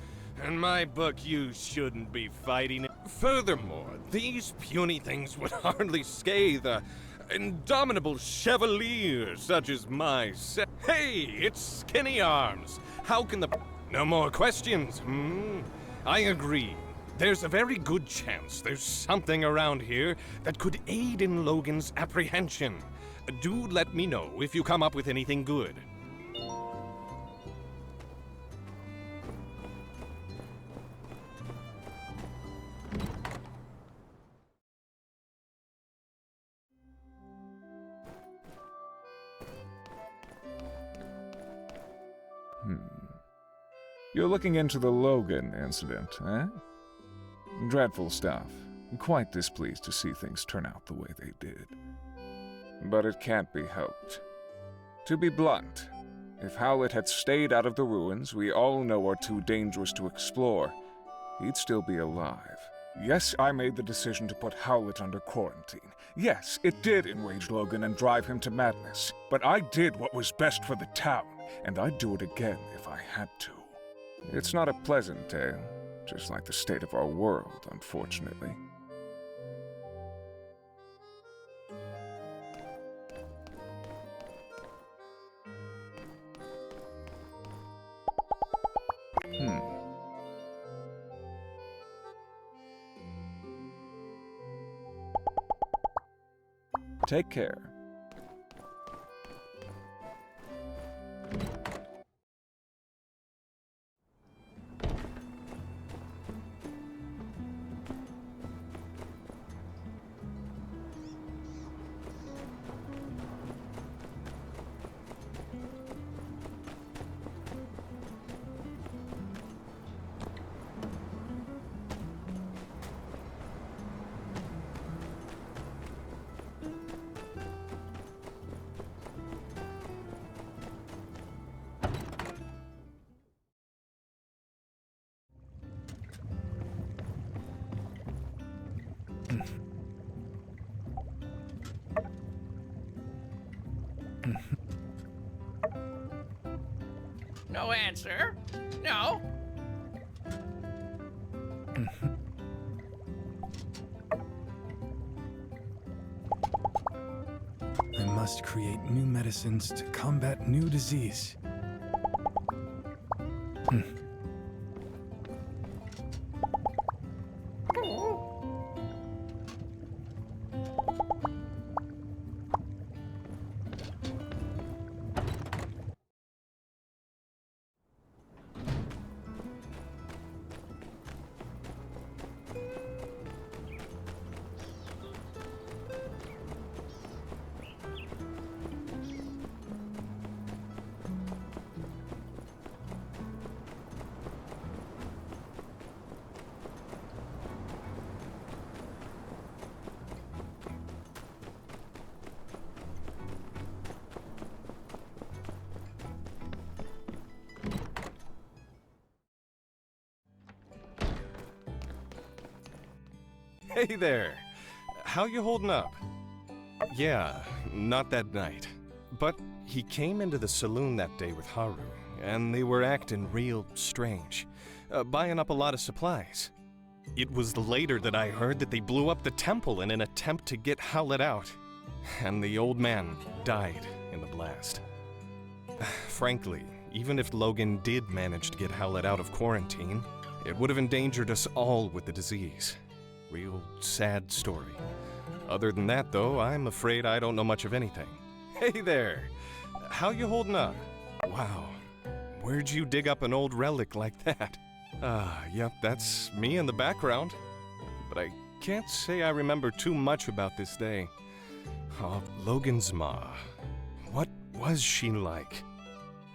in my book, you shouldn't be fighting it. Furthermore, these puny things would hardly scathe a indomitable chevalier such as myself. Hey, it's Skinny Arms. How can the... No more questions, I agree. There's a very good chance there's something around here that could aid in Logan's apprehension. Do let me know if you come up with anything good. You're looking into the Logan incident, eh? Dreadful stuff. Quite displeased to see things turn out the way they did. But it can't be helped. To be blunt, if Howlett had stayed out of the ruins we all know are too dangerous to explore, he'd still be alive. Yes, I made the decision to put Howlett under quarantine. Yes, it did enrage Logan and drive him to madness. But I did what was best for the town, and I'd do it again if I had to. It's not a pleasant tale, just like the state of our world, unfortunately. Take care. No answer? No? must create new medicines to combat new disease. Hey there! How you holding up? Yeah, not that night. But he came into the saloon that day with Haru, and they were acting real strange, buying up a lot of supplies. It was later that I heard that they blew up the temple in an attempt to get Howlett out, and the old man died in the blast. Frankly, even if Logan did manage to get Howlett out of quarantine, it would have endangered us all with the disease. Real sad story. Other than that, though, I'm afraid I don't know much of anything. Hey there! How you holding up? Wow. Where'd you dig up an old relic like that? Yep, that's me in the background. But I can't say I remember too much about this day. Oh, Logan's ma. What was she like?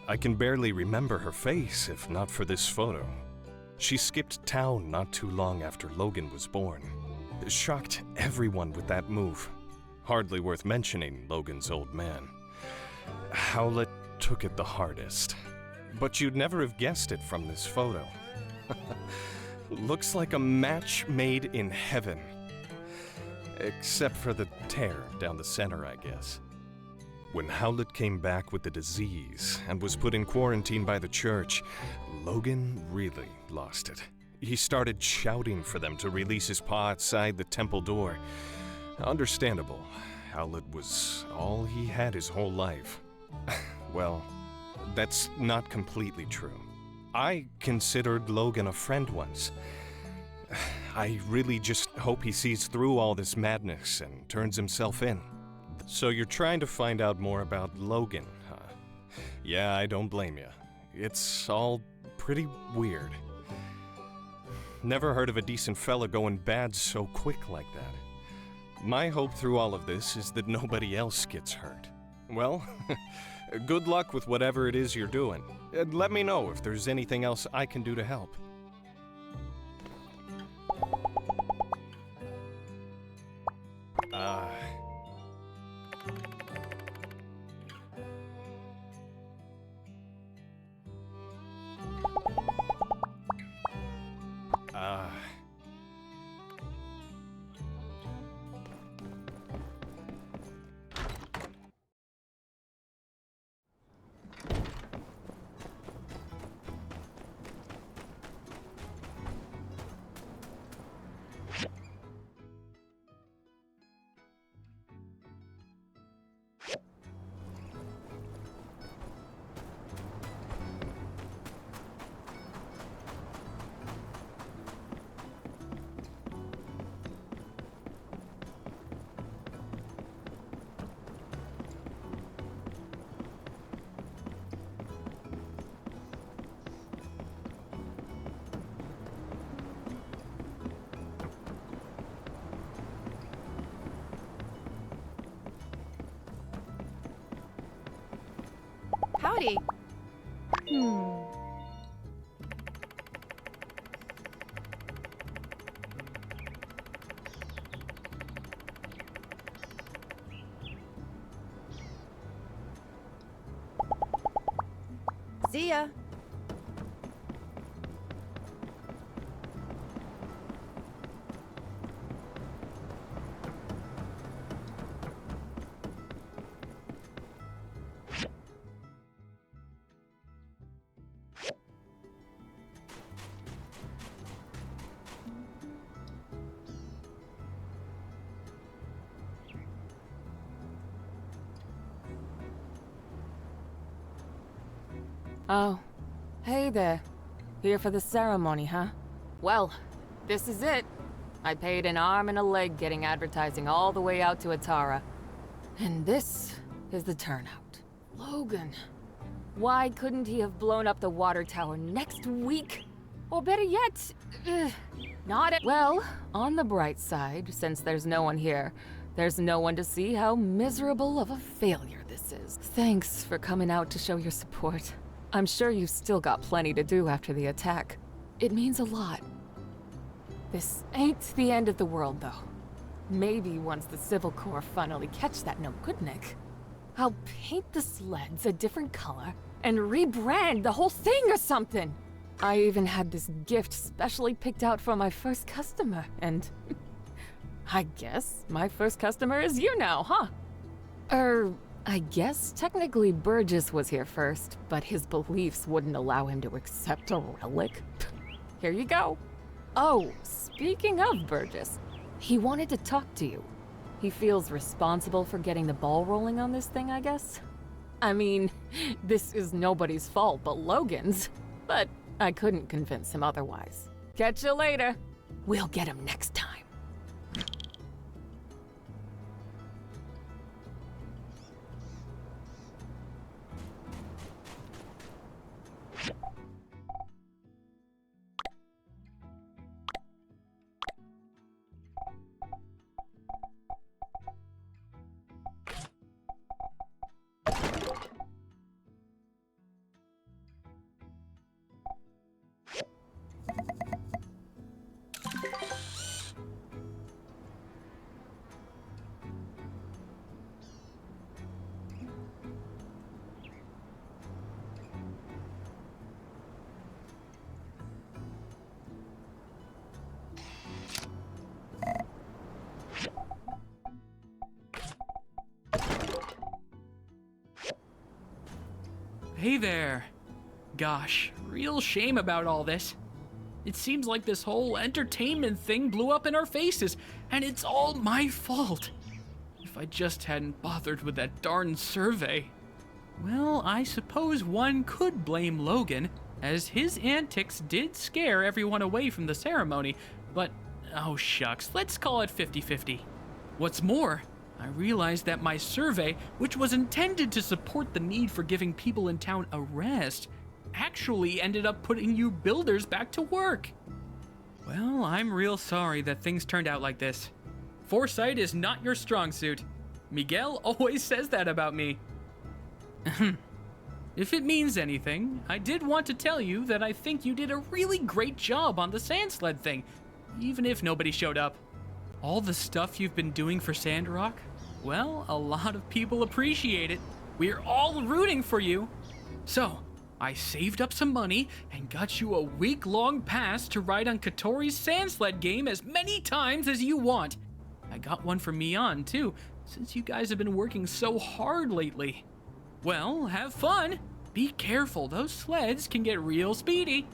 I can barely remember her face if not for this photo. She skipped town not too long after Logan was born. Shocked everyone with that move. Hardly worth mentioning Logan's old man. Howlett took it the hardest. But you'd never have guessed it from this photo. Looks like a match made in heaven. Except for the tear down the center, I guess. When Howlett came back with the disease and was put in quarantine by the church, Logan really lost it. He started shouting for them to release his paw outside the temple door. Understandable. Howlett was all he had his whole life. Well, that's not completely true. I considered Logan a friend once. I really just hope he sees through all this madness and turns himself in. So you're trying to find out more about Logan, huh? Yeah, I don't blame you. It's all pretty weird. Never heard of a decent fella going bad so quick like that. My hope through all of this is that nobody else gets hurt. Well, good luck with whatever it is you're doing. And let me know if there's anything else I can do to help. Howdy. See ya. Oh, hey there. Here for the ceremony, huh? Well, this is it. I paid an arm and a leg getting advertising all the way out to Atara. And this is the turnout. Logan. Why couldn't he have blown up the water tower next week? Or better yet, Well, on the bright side, since there's no one here, there's no one to see how miserable of a failure this is. Thanks for coming out to show your support. I'm sure you've still got plenty to do after the attack. It means a lot. This ain't the end of the world, though. Maybe once the Civil Corps finally catch that no-goodnik, I'll paint the sleds a different color and rebrand the whole thing or something. I even had this gift specially picked out for my first customer, and I guess my first customer is you now, huh? I guess technically Burgess was here first, but his beliefs wouldn't allow him to accept a relic. Here you go. Oh, speaking of Burgess, he wanted to talk to you. He feels responsible for getting the ball rolling on this thing, I guess. I mean, this is nobody's fault but Logan's, but I couldn't convince him otherwise. Catch you later. We'll get him next time. Hey there. Gosh, real shame about all this. It seems like this whole entertainment thing blew up in our faces, and it's all my fault. If I just hadn't bothered with that darn survey. Well, I suppose one could blame Logan, as his antics did scare everyone away from the ceremony, but oh shucks, let's call it 50-50. What's more, I realized that my survey, which was intended to support the need for giving people in town a rest, actually ended up putting you builders back to work. Well, I'm real sorry that things turned out like this. Foresight is not your strong suit. Miguel always says that about me. If it means anything, I did want to tell you that I think you did a really great job on the sand sled thing, even if nobody showed up. All the stuff you've been doing for Sandrock, well, a lot of people appreciate it. We're all rooting for you. So, I saved up some money and got you a week-long pass to ride on Katori's sand sled game as many times as you want. I got one for Mian, too, since you guys have been working so hard lately. Well, have fun. Be careful, those sleds can get real speedy.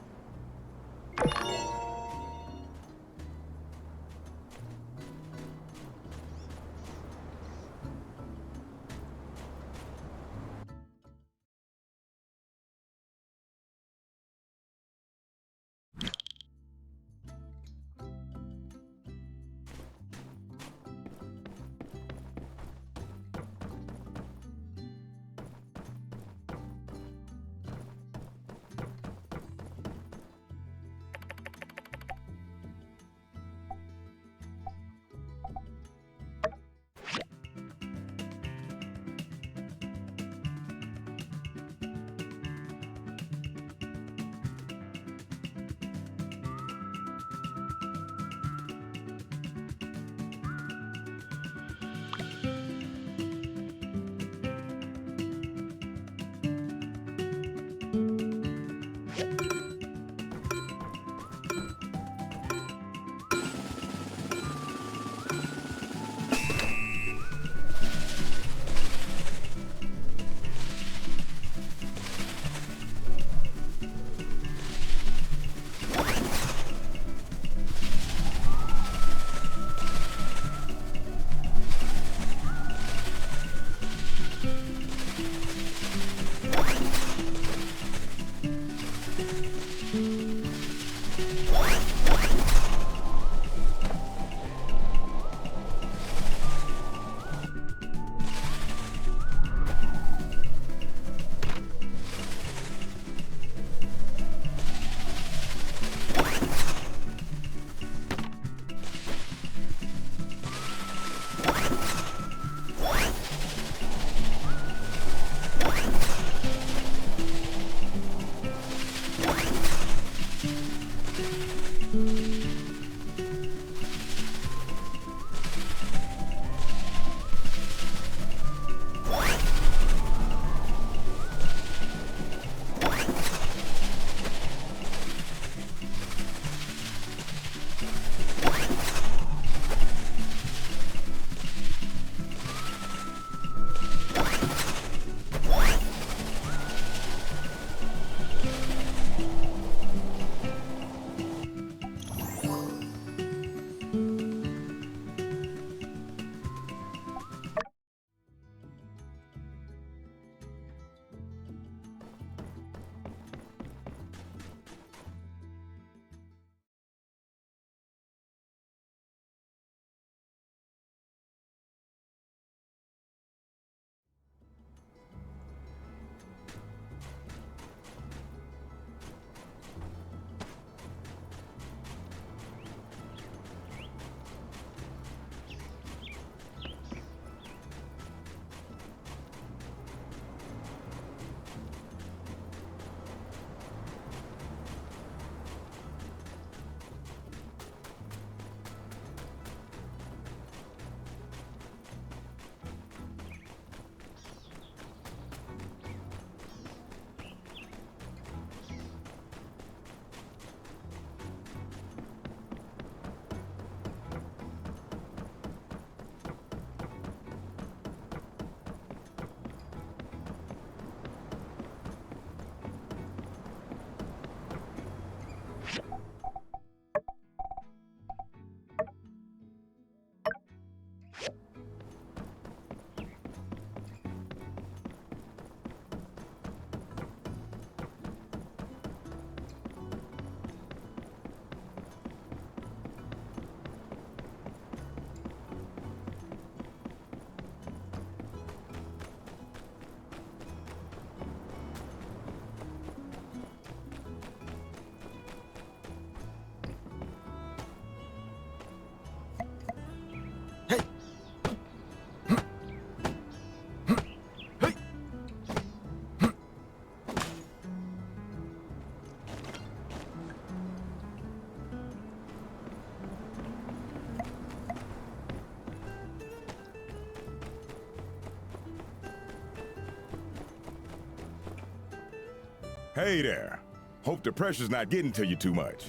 Hey there. Hope the pressure's not getting to you too much.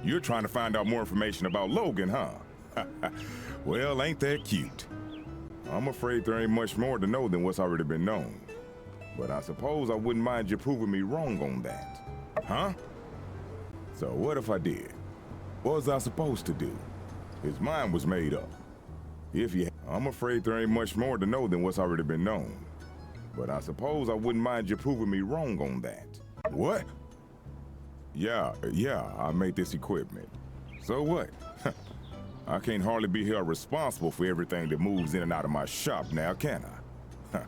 You're trying to find out more information about Logan, huh? Well, ain't that cute? I'm afraid there ain't much more to know than what's already been known. But I suppose I wouldn't mind you proving me wrong on that. Huh? So what if I did? What was I supposed to do? His mind was made up. I'm afraid there ain't much more to know than what's already been known. But I suppose I wouldn't mind you proving me wrong on that. What? Yeah, I made this equipment. So what? I can't hardly be held responsible for everything that moves in and out of my shop now, can I?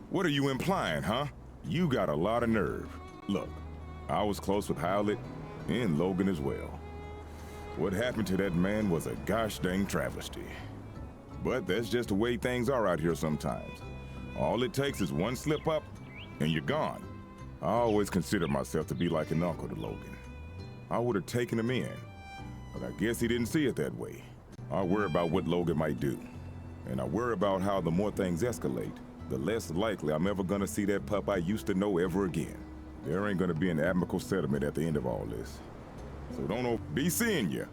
What are you implying, huh? You got a lot of nerve. Look, I was close with Howlett and Logan as well. What happened to that man was a gosh dang travesty. But that's just the way things are out here sometimes. All it takes is one slip up, and you're gone. I always considered myself to be like an uncle to Logan. I would have taken him in, but I guess he didn't see it that way. I worry about what Logan might do, and I worry about how the more things escalate, the less likely I'm ever gonna see that pup I used to know ever again. There ain't gonna be an amicable settlement at the end of all this. So don't be seeing ya.